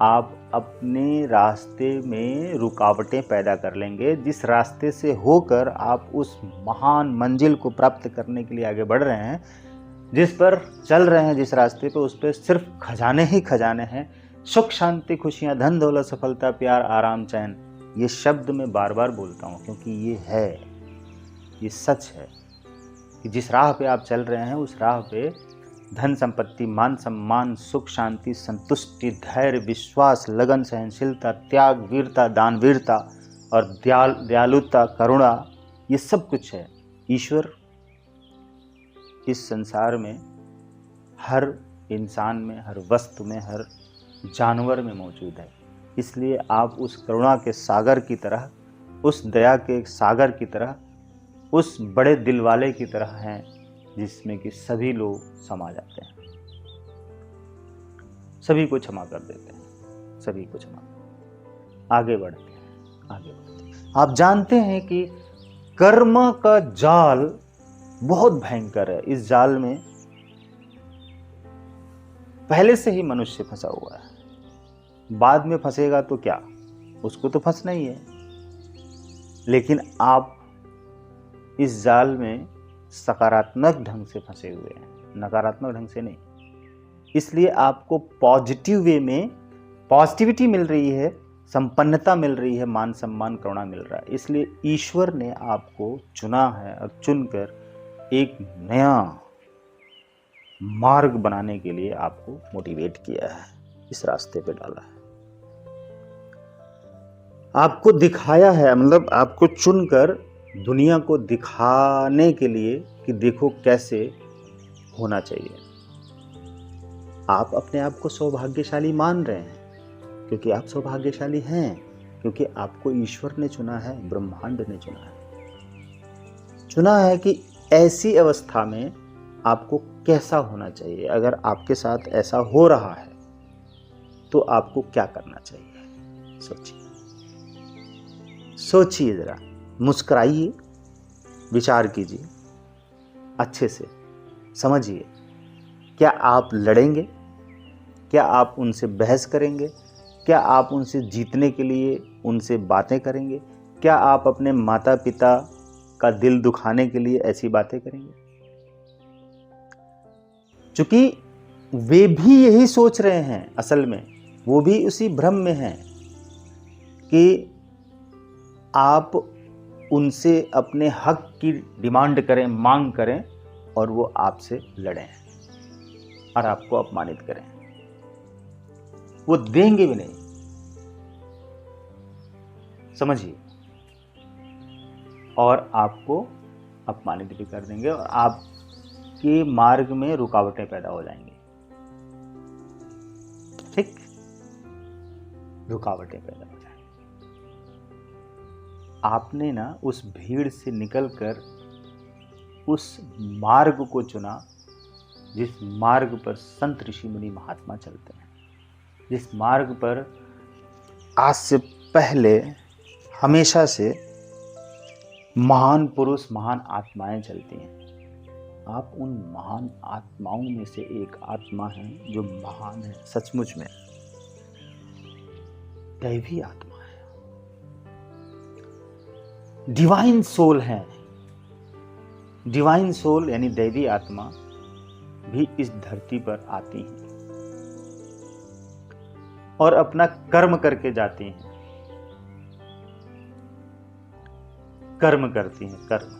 आप अपने रास्ते में रुकावटें पैदा कर लेंगे, जिस रास्ते से होकर आप उस महान मंजिल को प्राप्त करने के लिए आगे बढ़ रहे हैं, जिस पर चल रहे हैं, जिस रास्ते पे, उस पर सिर्फ खजाने ही खजाने हैं। सुख, शांति, खुशियाँ, धन दौलत, सफलता, प्यार, आराम, चैन। ये शब्द मैं बार बार बोलता हूँ क्योंकि ये है, ये सच है कि जिस राह पे आप चल रहे हैं, उस राह पे धन संपत्ति, मान सम्मान, सुख शांति, संतुष्टि, धैर्य, विश्वास, लगन, सहनशीलता, त्याग, वीरता, दानवीरता और दयालुता, करुणा, ये सब कुछ है। ईश्वर इस संसार में हर इंसान में, हर वस्तु में, हर जानवर में मौजूद है। इसलिए आप उस करुणा के सागर की तरह, उस दया के सागर की तरह, उस बड़े दिल वाले की तरह हैं जिसमें कि सभी लोग समा जाते हैं, सभी को क्षमा कर देते हैं, सभी को क्षमा। आगे बढ़ते हैं, आगे बढ़ते हैं। आप जानते हैं कि कर्म का जाल बहुत भयंकर है। इस जाल में पहले से ही मनुष्य फंसा हुआ है, बाद में फंसेगा तो क्या, उसको तो फंसना ही है। लेकिन आप इस जाल में सकारात्मक ढंग से फंसे हुए हैं, नकारात्मक ढंग से नहीं। इसलिए आपको पॉजिटिव वे में पॉजिटिविटी मिल रही है, संपन्नता मिल रही है, मान सम्मान, करुणा मिल रहा है। इसलिए ईश्वर ने आपको चुना है और चुनकर एक नया मार्ग बनाने के लिए आपको मोटिवेट किया है, इस रास्ते पे डाला है, आपको दिखाया है, मतलब आपको चुनकर दुनिया को दिखाने के लिए कि देखो कैसे होना चाहिए। आप अपने आप को सौभाग्यशाली मान रहे हैं, क्योंकि आप सौभाग्यशाली हैं, क्योंकि आपको ईश्वर ने चुना है, ब्रह्मांड ने चुना है कि ऐसी अवस्था में आपको कैसा होना चाहिए। अगर आपके साथ ऐसा हो रहा है तो आपको क्या करना चाहिए। सोचिए जरा, मुस्कुराइए, विचार कीजिए, अच्छे से समझिए। क्या आप लड़ेंगे? क्या आप उनसे बहस करेंगे? क्या आप उनसे जीतने के लिए उनसे बातें करेंगे? क्या आप अपने माता पिता का दिल दुखाने के लिए ऐसी बातें करेंगे? क्योंकि वे भी यही सोच रहे हैं, असल में वो भी उसी भ्रम में हैं कि आप उनसे अपने हक की डिमांड करें, मांग करें, और वो आपसे लड़ें और आपको अपमानित करें। वो देंगे भी नहीं, समझिए, और आपको अपमानित भी कर देंगे और आपके मार्ग में रुकावटें पैदा हो जाएंगी। ठीक, रुकावटें पैदा हो जाएंगी। आपने ना उस भीड़ से निकलकर उस मार्ग को चुना जिस मार्ग पर संत ऋषि मुनि महात्मा चलते हैं, जिस मार्ग पर आज से पहले हमेशा से महान पुरुष, महान आत्माएं चलती हैं। आप उन महान आत्माओं में से एक आत्मा है जो महान है, सचमुच में दैवी आत्मा है, डिवाइन सोल है। डिवाइन सोल यानी दैवी आत्मा भी इस धरती पर आती है और अपना कर्म करके जाती हैं, कर्म करती हैं, कर्म,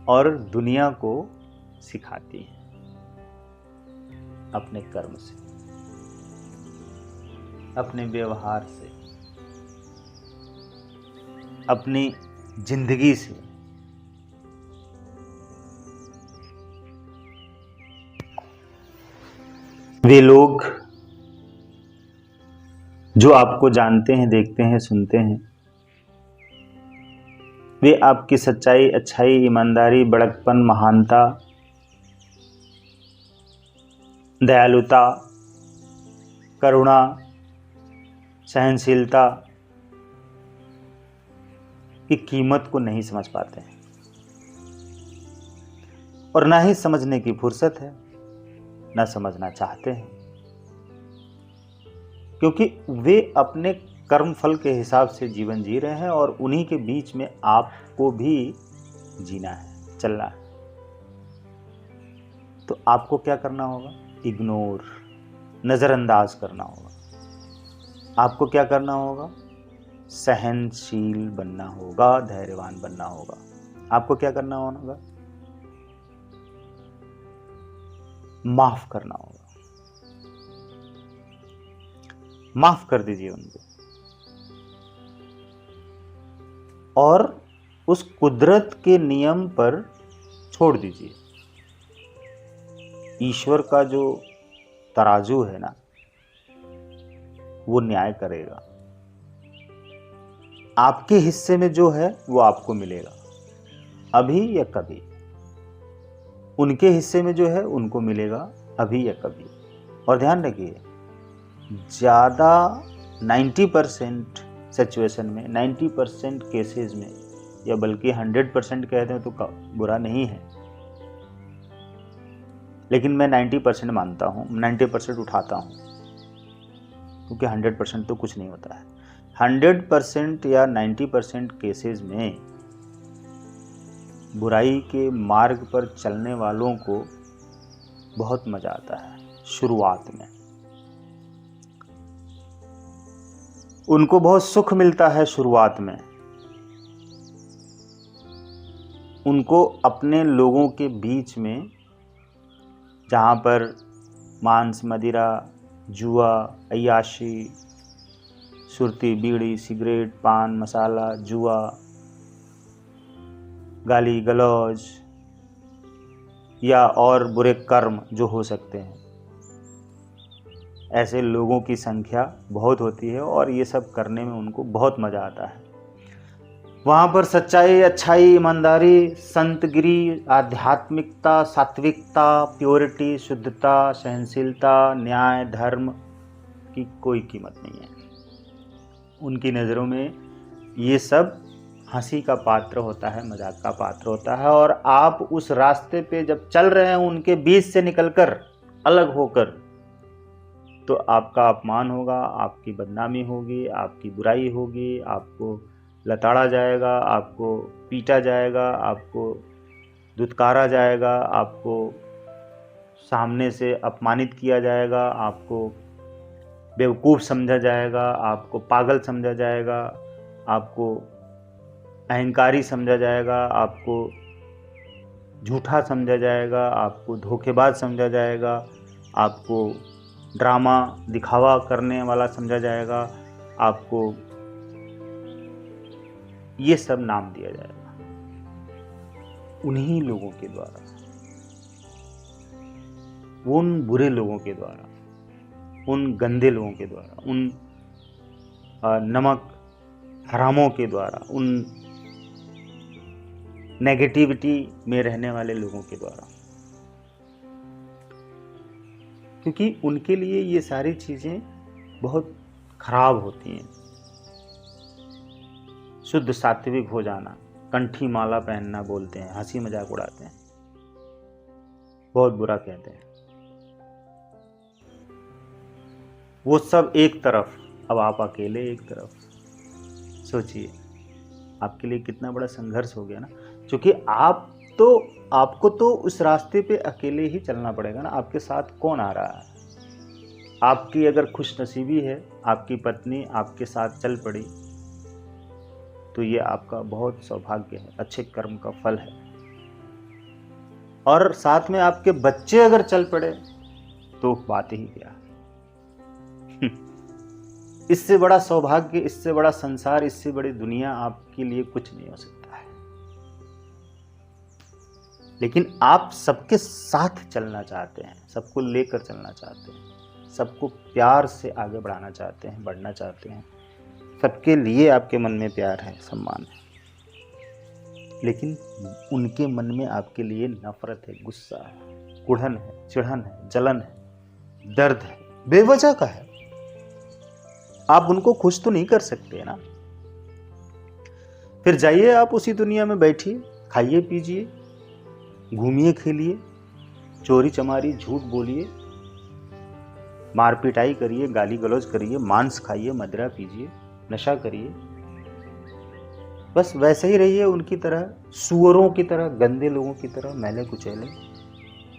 और दुनिया को सिखाती हैं अपने कर्म से, अपने व्यवहार से, अपनी जिंदगी से। वे लोग जो आपको जानते हैं, देखते हैं, सुनते हैं, वे आपकी सच्चाई, अच्छाई, ईमानदारी, बड़कपन, महानता, दयालुता, करुणा, सहनशीलता की कीमत को नहीं समझ पाते हैं और ना ही समझने की फुर्सत है, ना समझना चाहते हैं, क्योंकि वे अपने कर्म फल के हिसाब से जीवन जी रहे हैं और उन्हीं के बीच में आपको भी जीना है, चलना है। तो आपको क्या करना होगा? इग्नोर, नज़रअंदाज करना होगा। आपको क्या करना होगा? सहनशील बनना होगा, धैर्यवान बनना होगा। आपको क्या करना होगा? माफ करना होगा। माफ कर दीजिए उनको और उस कुदरत के नियम पर छोड़ दीजिए। ईश्वर का जो तराजू है ना, वो न्याय करेगा। आपके हिस्से में जो है वो आपको मिलेगा, अभी या कभी। उनके हिस्से में जो है उनको मिलेगा, अभी या कभी। और ध्यान रखिए, ज़्यादा 90% सिचुएशन में, 90% केसेस में, या बल्कि 100% कहते हैं तो बुरा नहीं है, लेकिन मैं 90% मानता हूँ, 90% उठाता हूँ, क्योंकि 100% तो कुछ नहीं होता है। 100% या 90% केसेस में बुराई के मार्ग पर चलने वालों को बहुत मज़ा आता है शुरुआत में। उनको बहुत सुख मिलता है शुरुआत में। उनको अपने लोगों के बीच में, जहाँ पर मांस, मदिरा, जुआ, अय्याशी, सुरती, बीड़ी, सिगरेट, पान मसाला, जुआ, गाली गलौज या और बुरे कर्म जो हो सकते हैं, ऐसे लोगों की संख्या बहुत होती है और ये सब करने में उनको बहुत मज़ा आता है। वहाँ पर सच्चाई, अच्छाई, ईमानदारी, संतगिरी, आध्यात्मिकता, सात्विकता, प्योरिटी, शुद्धता, सहनशीलता, न्याय, धर्म की कोई कीमत नहीं है। उनकी नज़रों में ये सब हंसी का पात्र होता है, मजाक का पात्र होता है। और आप उस रास्ते पे जब चल रहे हैं उनके बीच से निकलकर, अलग होकर, तो आपका अपमान होगा, आपकी बदनामी होगी, आपकी बुराई होगी, आपको लताड़ा जाएगा, आपको पीटा जाएगा, आपको दुत्कारा जाएगा, आपको सामने से अपमानित किया जाएगा, आपको बेवकूफ़ समझा जाएगा, आपको पागल समझा जाएगा, आपको अहंकारी समझा जाएगा, आपको झूठा समझा जाएगा, आपको धोखेबाज समझा जाएगा, आपको ड्रामा दिखावा करने वाला समझा जाएगा, आपको ये सब नाम दिया जाएगा उन्हीं लोगों के द्वारा, उन बुरे लोगों के द्वारा, उन गंदे लोगों के द्वारा, उन नमक हरामों के द्वारा, उन नेगेटिविटी में रहने वाले लोगों के द्वारा। क्योंकि उनके लिए ये सारी चीज़ें बहुत खराब होती हैं। शुद्ध सात्विक हो जाना, कंठी माला पहनना बोलते हैं, हंसी मजाक उड़ाते हैं, बहुत बुरा कहते हैं। वो सब एक तरफ, अब आप अकेले एक तरफ। सोचिए आपके लिए कितना बड़ा संघर्ष हो गया ना, क्योंकि आपको तो उस रास्ते पे अकेले ही चलना पड़ेगा ना। आपके साथ कौन आ रहा है? आपकी अगर खुशनसीबी है, आपकी पत्नी आपके साथ चल पड़ी, तो ये आपका बहुत सौभाग्य है, अच्छे कर्म का फल है। और साथ में आपके बच्चे अगर चल पड़े तो बात ही क्या। इससे बड़ा सौभाग्य, इससे बड़ा संसार, इससे बड़ी दुनिया आपके लिए कुछ नहीं हो सकता है। लेकिन आप सबके साथ चलना चाहते हैं, सबको लेकर चलना चाहते हैं, सबको प्यार से आगे बढ़ाना चाहते हैं, बढ़ना चाहते हैं। सबके लिए आपके मन में प्यार है, सम्मान है, लेकिन उनके मन में आपके लिए नफरत है, गुस्सा है, कुढ़न है, चिढ़न है, जलन है, दर्द है, बेवजह का है। आप उनको खुश तो नहीं कर सकते ना। फिर जाइए आप उसी दुनिया में बैठिए, खाइए पीजिए, घूमिए खेलिए, चोरी चमारी झूठ बोलिए, मार पिटाई करिए, गाली गलौज करिए, मांस खाइए, मदिरा पीजिए, नशा करिए। बस वैसे ही रहिए उनकी तरह, सुअरों की तरह, गंदे लोगों की तरह, मैले कुचैले,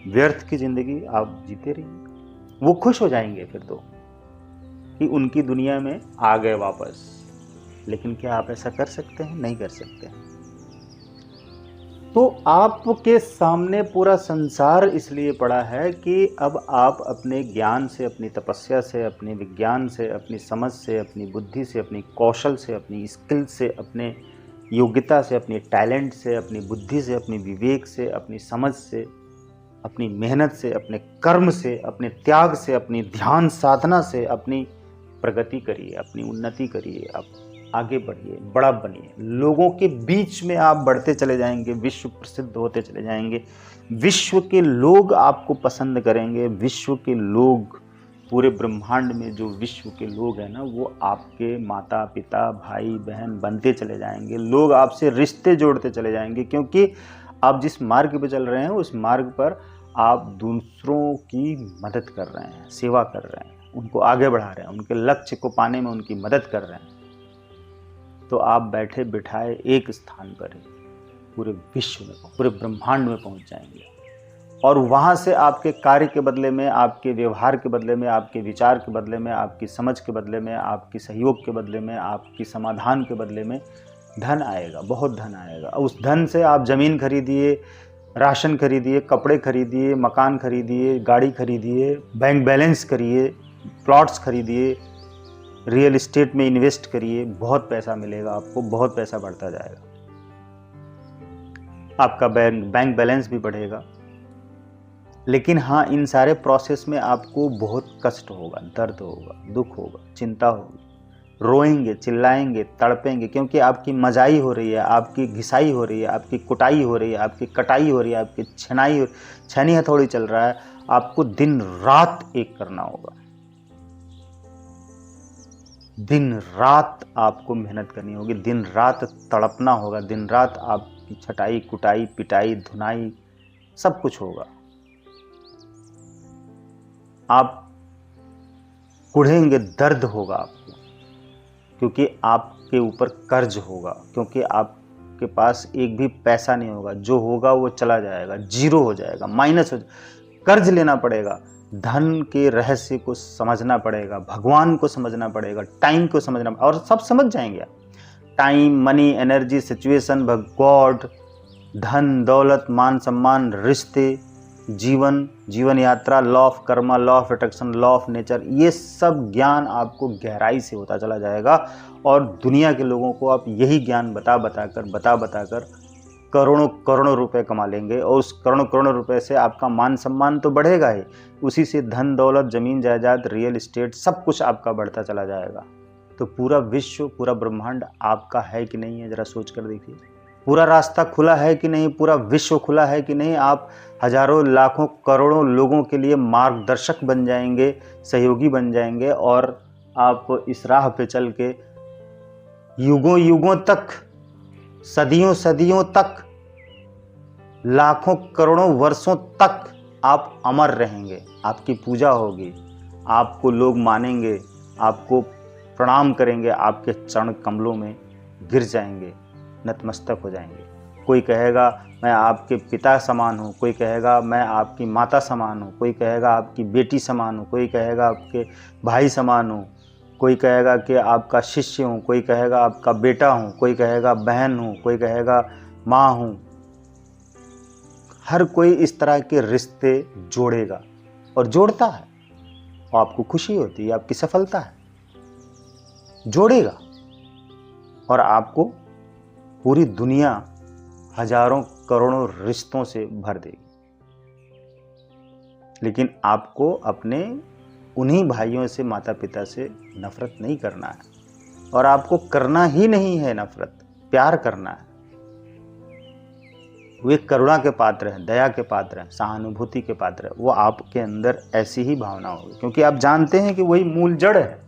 व्यर्थ की जिंदगी आप जीते रहिए। वो खुश हो जाएंगे फिर तो कि उनकी दुनिया में आ गए वापस। लेकिन क्या आप ऐसा कर सकते हैं? नहीं कर सकते हैं। तो आपके सामने पूरा संसार इसलिए पड़ा है कि अब आप अपने ज्ञान से, अपनी तपस्या से, अपने विज्ञान से, अपनी समझ से, अपनी बुद्धि से, अपनी कौशल से, अपनी स्किल से, अपने योग्यता से, अपने टैलेंट से, अपनी बुद्धि से, अपनी विवेक से, अपनी समझ से, अपनी मेहनत से, अपने कर्म से, अपने त्याग से, अपनी ध्यान साधना से अपनी प्रगति करिए, अपनी उन्नति करिए, आप आगे बढ़िए, बड़ा बनिए। लोगों के बीच में आप बढ़ते चले जाएंगे, विश्व प्रसिद्ध होते चले जाएंगे, विश्व के लोग आपको पसंद करेंगे, विश्व के लोग, पूरे ब्रह्मांड में जो विश्व के लोग हैं ना, वो आपके माता पिता, भाई बहन बनते चले जाएंगे। लोग आपसे रिश्ते जोड़ते चले जाएंगे, क्योंकि आप जिस मार्ग पर चल रहे हैं उस मार्ग पर आप दूसरों की मदद कर रहे हैं, सेवा कर रहे हैं, उनको आगे बढ़ा रहे हैं, उनके लक्ष्य को पाने में उनकी मदद कर रहे हैं। तो आप बैठे बिठाए एक स्थान पर ही पूरे विश्व में, पूरे ब्रह्मांड में पहुंच जाएंगे। और वहाँ से आपके कार्य के बदले में, आपके व्यवहार के बदले में, आपके विचार के बदले में, आपकी समझ के बदले में, आपकी सहयोग के बदले में, आपकी समाधान के बदले में धन आएगा, बहुत धन आएगा। उस धन से आप ज़मीन खरीदिए, राशन खरीदिए, कपड़े खरीदिए, मकान खरीदिए, गाड़ी खरीदिए, बैंक बैलेंस करिए, प्लॉट्स खरीदिए, रियल एस्टेट में इन्वेस्ट करिए, बहुत पैसा मिलेगा आपको, बहुत पैसा बढ़ता जाएगा। आपका बैंक बैलेंस भी बढ़ेगा। लेकिन हाँ, इन सारे प्रोसेस में आपको बहुत कष्ट होगा, दर्द होगा, दुख होगा, चिंता होगी, रोएंगे, चिल्लाएंगे, तड़पेंगे, क्योंकि आपकी मजाई हो रही है, आपकी घिसाई हो रही है, आपकी कुटाई हो रही है, आपकी कटाई हो रही है, आपकी छेनी हथौड़ी चल रहा है। आपको दिन रात एक करना होगा, दिन रात आपको मेहनत करनी होगी, दिन रात तड़पना होगा, दिन रात आपकी छटाई, कुटाई, पिटाई, धुनाई सब कुछ होगा। आप कुढ़ेंगे, दर्द होगा आपको, क्योंकि आपके ऊपर कर्ज होगा, क्योंकि आपके पास एक भी पैसा नहीं होगा, जो होगा वो चला जाएगा, जीरो हो जाएगा, माइनस हो जाएगा। कर्ज लेना पड़ेगा, धन के रहस्य को समझना पड़ेगा, भगवान को समझना पड़ेगा, टाइम को समझना, और सब समझ जाएंगे आप। Time, money, energy, situation, God, धन, दौलत, मान सम्मान, रिश्ते, जीवन यात्रा, law of Karma, law of attraction, law of nature, ये सब ज्ञान आपको गहराई से होता चला जाएगा। और दुनिया के लोगों को आप यही ज्ञान बता बताकर करोड़ों करोड़ों रुपए कमा लेंगे, और उस करोड़ों करोड़ों रुपए से आपका मान सम्मान तो बढ़ेगा ही, उसी से धन दौलत, जमीन जायदाद, रियल एस्टेट सब कुछ आपका बढ़ता चला जाएगा। तो पूरा विश्व, पूरा ब्रह्मांड आपका है कि नहीं है, जरा सोच कर देखिए। पूरा रास्ता खुला है कि नहीं, पूरा विश्व खुला है कि नहीं। आप हजारों, लाखों, करोड़ों लोगों के लिए मार्गदर्शक बन जाएंगे, सहयोगी बन जाएंगे, और आप इस राह पे चल के युगों युगों तक, सदियों सदियों तक, लाखों करोड़ों वर्षों तक आप अमर रहेंगे। आपकी पूजा होगी, आपको लोग मानेंगे, आपको प्रणाम करेंगे, आपके चरण कमलों में गिर जाएंगे, नतमस्तक हो जाएंगे। कोई कहेगा मैं आपके पिता समान हूँ, कोई कहेगा मैं आपकी माता समान हूँ, कोई कहेगा आपकी बेटी समान हूँ, कोई कहेगा आपके भाई समान हूँ, कोई कहेगा कि आपका शिष्य हूँ, कोई कहेगा आपका बेटा हूँ, कोई कहेगा बहन हूँ, कोई कहेगा माँ हूँ। हर कोई इस तरह के रिश्ते जोड़ेगा और जोड़ता है, और आपको खुशी होती है, आपकी सफलता है, जोड़ेगा। और आपको पूरी दुनिया हजारों करोड़ों रिश्तों से भर देगी। लेकिन आपको अपने उन्हीं भाइयों से, माता पिता से नफरत नहीं करना है, और आपको करना ही नहीं है नफरत, प्यार करना है। वे करुणा के पात्र हैं, दया के पात्र हैं, सहानुभूति के पात्र हैं। वो आपके अंदर ऐसी ही भावना होगी, क्योंकि आप जानते हैं कि वही मूल जड़ है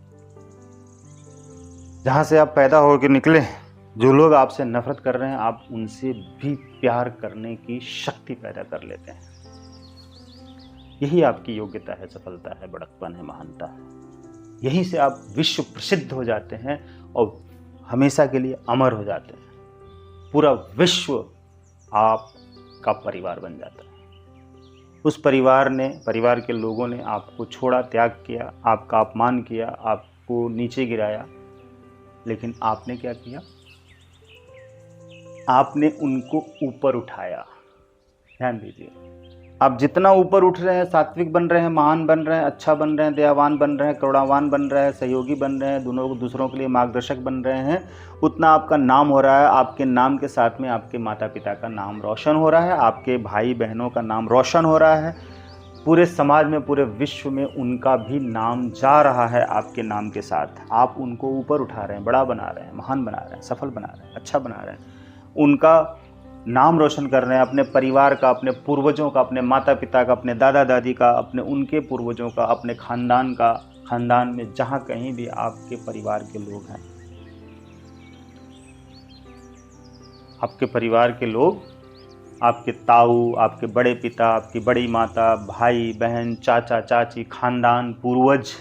जहां से आप पैदा होकर निकले। जो लोग आपसे नफरत कर रहे हैं, आप उनसे भी प्यार करने की शक्ति पैदा कर लेते हैं। यही आपकी योग्यता है, सफलता है, बड़कपन है, महानता है। यहीं से आप विश्व प्रसिद्ध हो जाते हैं और हमेशा के लिए अमर हो जाते हैं। पूरा विश्व आपका परिवार बन जाता है। उस परिवार के लोगों ने आपको छोड़ा, त्याग किया, आपका अपमान किया, आपको नीचे गिराया, लेकिन आपने क्या किया? आपने उनको ऊपर उठाया। ध्यान दीजिए, आप जितना ऊपर उठ रहे हैं, सात्विक बन रहे हैं, महान बन रहे हैं, अच्छा बन रहे हैं, दयावान बन रहे हैं, करुणावान बन रहे हैं, सहयोगी बन रहे हैं, दूसरों के लिए मार्गदर्शक बन रहे हैं, उतना आपका नाम हो रहा है। आपके नाम के साथ में आपके माता पिता का नाम रोशन हो रहा है, आपके भाई बहनों का नाम रोशन हो रहा है, पूरे समाज में, पूरे विश्व में उनका भी नाम जा रहा है आपके नाम के साथ। आप उनको ऊपर उठा रहे हैं, बड़ा बना रहे हैं, महान बना रहे हैं, सफल बना रहे हैं, अच्छा बना रहे हैं, उनका नाम रोशन कर रहे हैं, अपने परिवार का, अपने पूर्वजों का, अपने माता पिता का, अपने दादा दादी का, अपने उनके पूर्वजों का, अपने खानदान का। खानदान में जहाँ कहीं भी आपके परिवार के लोग हैं, आपके परिवार के लोग, आपके ताऊ, आपके बड़े पिता, आपकी बड़ी माता, भाई बहन, चाचा चाची, खानदान, पूर्वज,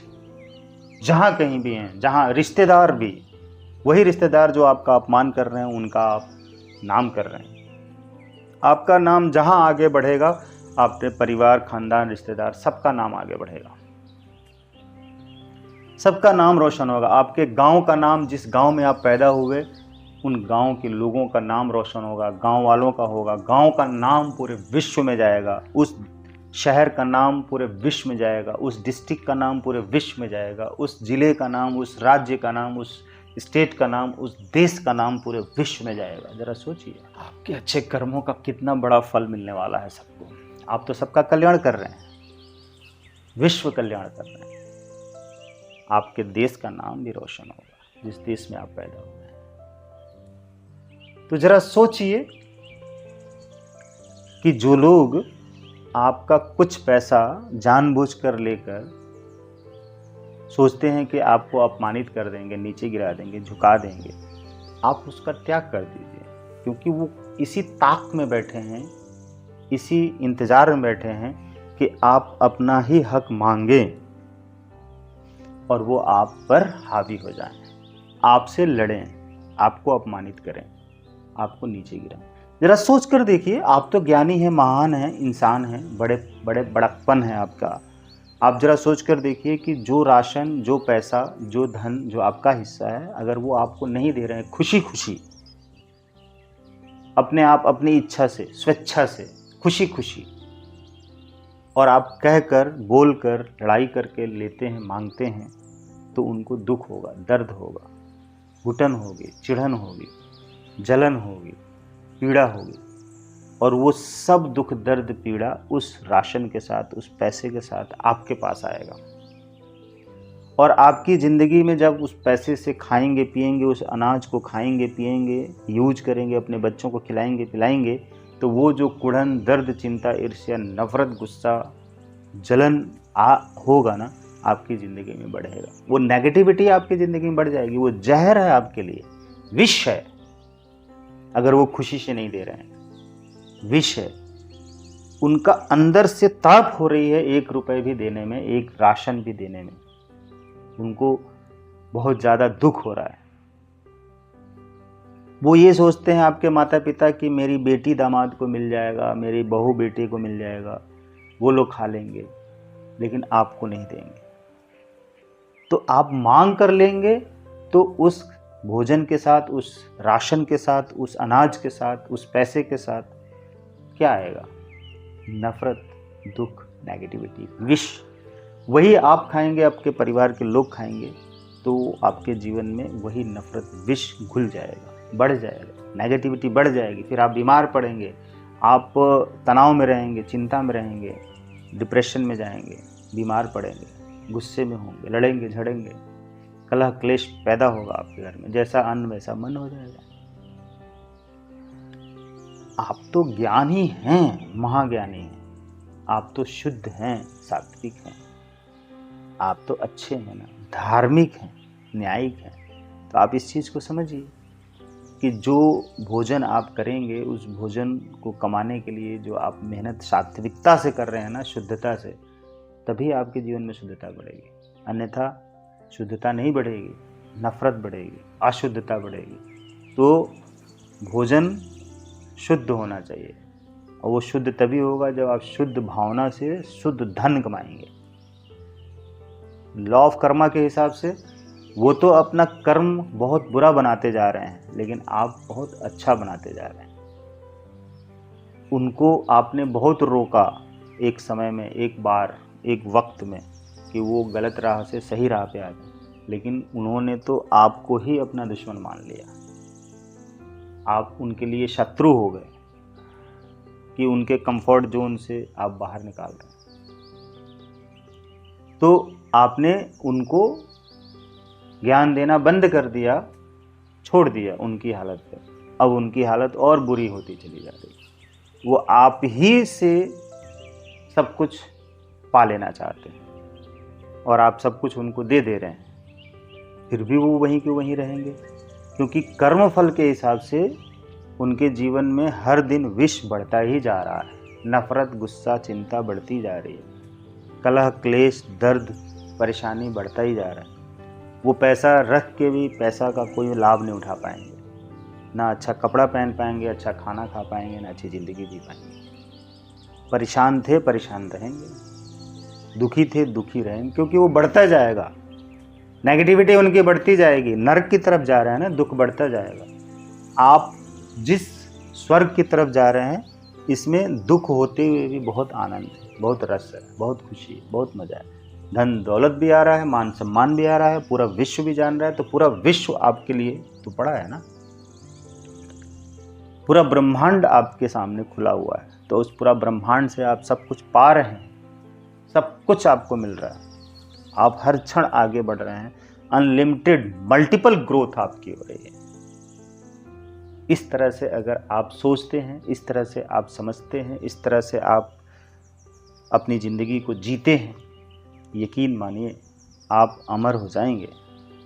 जहाँ कहीं भी हैं, जहाँ रिश्तेदार भी, वही रिश्तेदार जो आपका अपमान कर रहे हैं, उनका आप नाम कर रहे हैं। आपका नाम जहां आगे बढ़ेगा, आपके परिवार, खानदान, रिश्तेदार, सबका नाम आगे बढ़ेगा, सबका नाम रोशन होगा। आपके गांव का नाम, जिस गांव में आप पैदा हुए, उन गांव के लोगों का नाम रोशन होगा, गांव वालों का होगा, गांव का नाम पूरे विश्व में जाएगा, उस शहर का नाम पूरे विश्व में जाएगा, उस डिस्ट्रिक्ट का नाम पूरे विश्व में जाएगा, उस जिले का नाम, उस राज्य का नाम, उस स्टेट का नाम, उस देश का नाम पूरे विश्व में जाएगा। जरा सोचिए आपके अच्छे कर्मों का कितना बड़ा फल मिलने वाला है सबको। आप तो सबका कल्याण कर रहे हैं, विश्व कल्याण कर रहे हैं। आपके देश का नाम भी रोशन होगा जिस देश में आप पैदा हुए हैं। तो जरा सोचिए कि जो लोग आपका कुछ पैसा जानबूझकर लेकर सोचते हैं कि आपको अपमानित कर देंगे, नीचे गिरा देंगे, झुका देंगे, आप उसका त्याग कर दीजिए, क्योंकि वो इसी ताक में बैठे हैं, इसी इंतजार में बैठे हैं कि आप अपना ही हक मांगें और वो आप पर हावी हो जाएं, आपसे लड़ें, आपको अपमानित करें, आपको नीचे गिराएं। जरा सोच कर देखिए, आप तो ज्ञानी हैं, महान हैं, इंसान हैं, बड़े बड़े बड़प्पन है आपका। आप जरा सोच कर देखिए कि जो राशन, जो पैसा, जो धन, जो आपका हिस्सा है, अगर वो आपको नहीं दे रहे हैं खुशी खुशी, अपने आप, अपनी इच्छा से, स्वेच्छा से, खुशी खुशी, और आप कहकर, बोलकर, लड़ाई करके लेते हैं, मांगते हैं, तो उनको दुख होगा, दर्द होगा, घुटन होगी, चिढ़न होगी, जलन होगी, पीड़ा होगी, और वो सब दुख, दर्द, पीड़ा उस राशन के साथ, उस पैसे के साथ आपके पास आएगा। और आपकी ज़िंदगी में जब उस पैसे से खाएंगे पिएंगे, उस अनाज को खाएंगे पिएंगे, यूज करेंगे, अपने बच्चों को खिलाएंगे पिलाएंगे, तो वो जो कुढ़न, दर्द, चिंता, ईर्ष्या, नफरत, गुस्सा, जलन होगा ना, आपकी ज़िंदगी में बढ़ेगा। वो नेगेटिविटी आपकी ज़िंदगी में बढ़ जाएगी। वो जहर है आपके लिए, विष है, अगर वो खुशी से नहीं दे रहे हैं, विष है। उनका अंदर से तड़प हो रही है 1 रुपए भी देने में, एक राशन भी देने में, उनको बहुत ज़्यादा दुख हो रहा है। वो ये सोचते हैं, आपके माता पिता, कि मेरी बेटी दामाद को मिल जाएगा, मेरी बहू बेटी को मिल जाएगा, वो लोग खा लेंगे, लेकिन आपको नहीं देंगे। तो आप मांग कर लेंगे तो उस भोजन के साथ, उस राशन के साथ, उस अनाज के साथ, उस पैसे के साथ क्या आएगा? नफरत, दुख, नेगेटिविटी, विष। वही आप खाएंगे, आपके परिवार के लोग खाएंगे, तो आपके जीवन में वही नफरत, विष घुल जाएगा, बढ़ जाएगा, नेगेटिविटी बढ़ जाएगी। फिर आप बीमार पड़ेंगे, आप तनाव में रहेंगे, चिंता में रहेंगे, डिप्रेशन में जाएंगे, बीमार पड़ेंगे, गुस्से में होंगे, लड़ेंगे, झड़ेंगे, कलह क्लेश पैदा होगा आपके घर में। जैसा अन्न वैसा मन हो जाएगा। आप तो ज्ञानी हैं, महाज्ञानी हैं, आप तो शुद्ध हैं, सात्विक हैं, आप तो अच्छे हैं ना, धार्मिक हैं, न्यायिक हैं। तो आप इस चीज़ को समझिए कि जो भोजन आप करेंगे, उस भोजन को कमाने के लिए जो आप मेहनत सात्विकता से कर रहे हैं ना, शुद्धता से, तभी आपके जीवन में शुद्धता बढ़ेगी। अन्यथा शुद्धता नहीं बढ़ेगी, नफरत बढ़ेगी, अशुद्धता बढ़ेगी। तो भोजन शुद्ध होना चाहिए, और वो शुद्ध तभी होगा जब आप शुद्ध भावना से शुद्ध धन कमाएंगे। लॉ ऑफ कर्मा के हिसाब से वो तो अपना कर्म बहुत बुरा बनाते जा रहे हैं, लेकिन आप बहुत अच्छा बनाते जा रहे हैं। उनको आपने बहुत रोका एक समय में, एक बार, एक वक्त में, कि वो गलत राह से सही राह पे आ गए, लेकिन उन्होंने तो आपको ही अपना दुश्मन मान लिया। आप उनके लिए शत्रु हो गए कि उनके कंफर्ट जोन से आप बाहर निकाल रहे हैं। तो आपने उनको ज्ञान देना बंद कर दिया, छोड़ दिया उनकी हालत पे। अब उनकी हालत और बुरी होती चली जा रही है। वो आप ही से सब कुछ पा लेना चाहते हैं, और आप सब कुछ उनको दे दे रहे हैं, फिर भी वो वहीं के वहीं रहेंगे, क्योंकि कर्मफल के हिसाब से उनके जीवन में हर दिन विष बढ़ता ही जा रहा है। नफरत, गुस्सा, चिंता बढ़ती जा रही है, कलह, क्लेश, दर्द, परेशानी बढ़ता ही जा रहा है। वो पैसा रख के भी पैसा का कोई लाभ नहीं उठा पाएंगे, ना अच्छा कपड़ा पहन पाएंगे, अच्छा खाना खा पाएंगे, ना अच्छी ज़िंदगी जी पाएंगे। परेशान थे, परेशान रहेंगे, दुखी थे, दुखी रहेंगे, क्योंकि वो बढ़ता जाएगा। नेगेटिविटी उनकी बढ़ती जाएगी, नरक की तरफ जा रहे हैं ना, दुख बढ़ता जाएगा। आप जिस स्वर्ग की तरफ जा रहे हैं, इसमें दुख होते हुए भी बहुत आनंद है, बहुत रस है, बहुत खुशी है, बहुत मज़ा है। धन दौलत भी आ रहा है, मान सम्मान भी आ रहा है, पूरा विश्व भी जान रहा है, तो पूरा विश्व आपके लिए तो बड़ा है ना। पूरा ब्रह्मांड आपके सामने खुला हुआ है, तो उस पूरा ब्रह्मांड से आप सब कुछ पा रहे हैं, सब कुछ आपको मिल रहा है, आप हर क्षण आगे बढ़ रहे हैं, अनलिमिटेड मल्टीपल ग्रोथ आपकी हो रही है। इस तरह से अगर आप सोचते हैं, इस तरह से आप समझते हैं, इस तरह से आप अपनी ज़िंदगी को जीते हैं, यकीन मानिए आप अमर हो जाएंगे,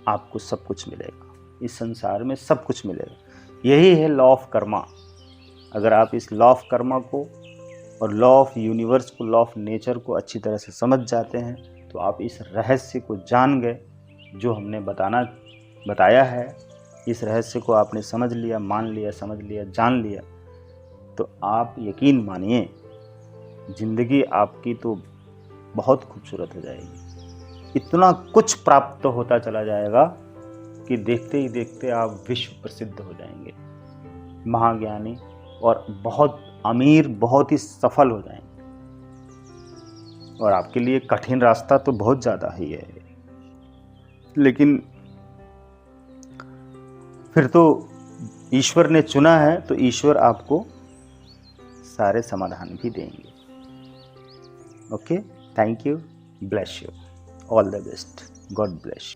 आपको सब कुछ मिलेगा, इस संसार में सब कुछ मिलेगा। यही है लॉ ऑफ कर्मा। अगर आप इस लॉ ऑफ कर्मा को और लॉ ऑफ यूनिवर्स को, लॉ ऑफ नेचर को अच्छी तरह से समझ जाते हैं, तो आप इस रहस्य को जान गए जो हमने बताया है। इस रहस्य को आपने समझ लिया, मान लिया, समझ लिया, जान लिया, तो आप यकीन मानिए ज़िंदगी आपकी तो बहुत खूबसूरत हो जाएगी। इतना कुछ प्राप्त होता चला जाएगा कि देखते ही देखते आप विश्व प्रसिद्ध हो जाएंगे, महाज्ञानी और बहुत अमीर, बहुत ही सफल हो जाएंगे। और आपके लिए कठिन रास्ता तो बहुत ज़्यादा ही है, लेकिन फिर तो ईश्वर ने चुना है, तो ईश्वर आपको सारे समाधान भी देंगे। Okay, thank you, bless you, all the best, God bless.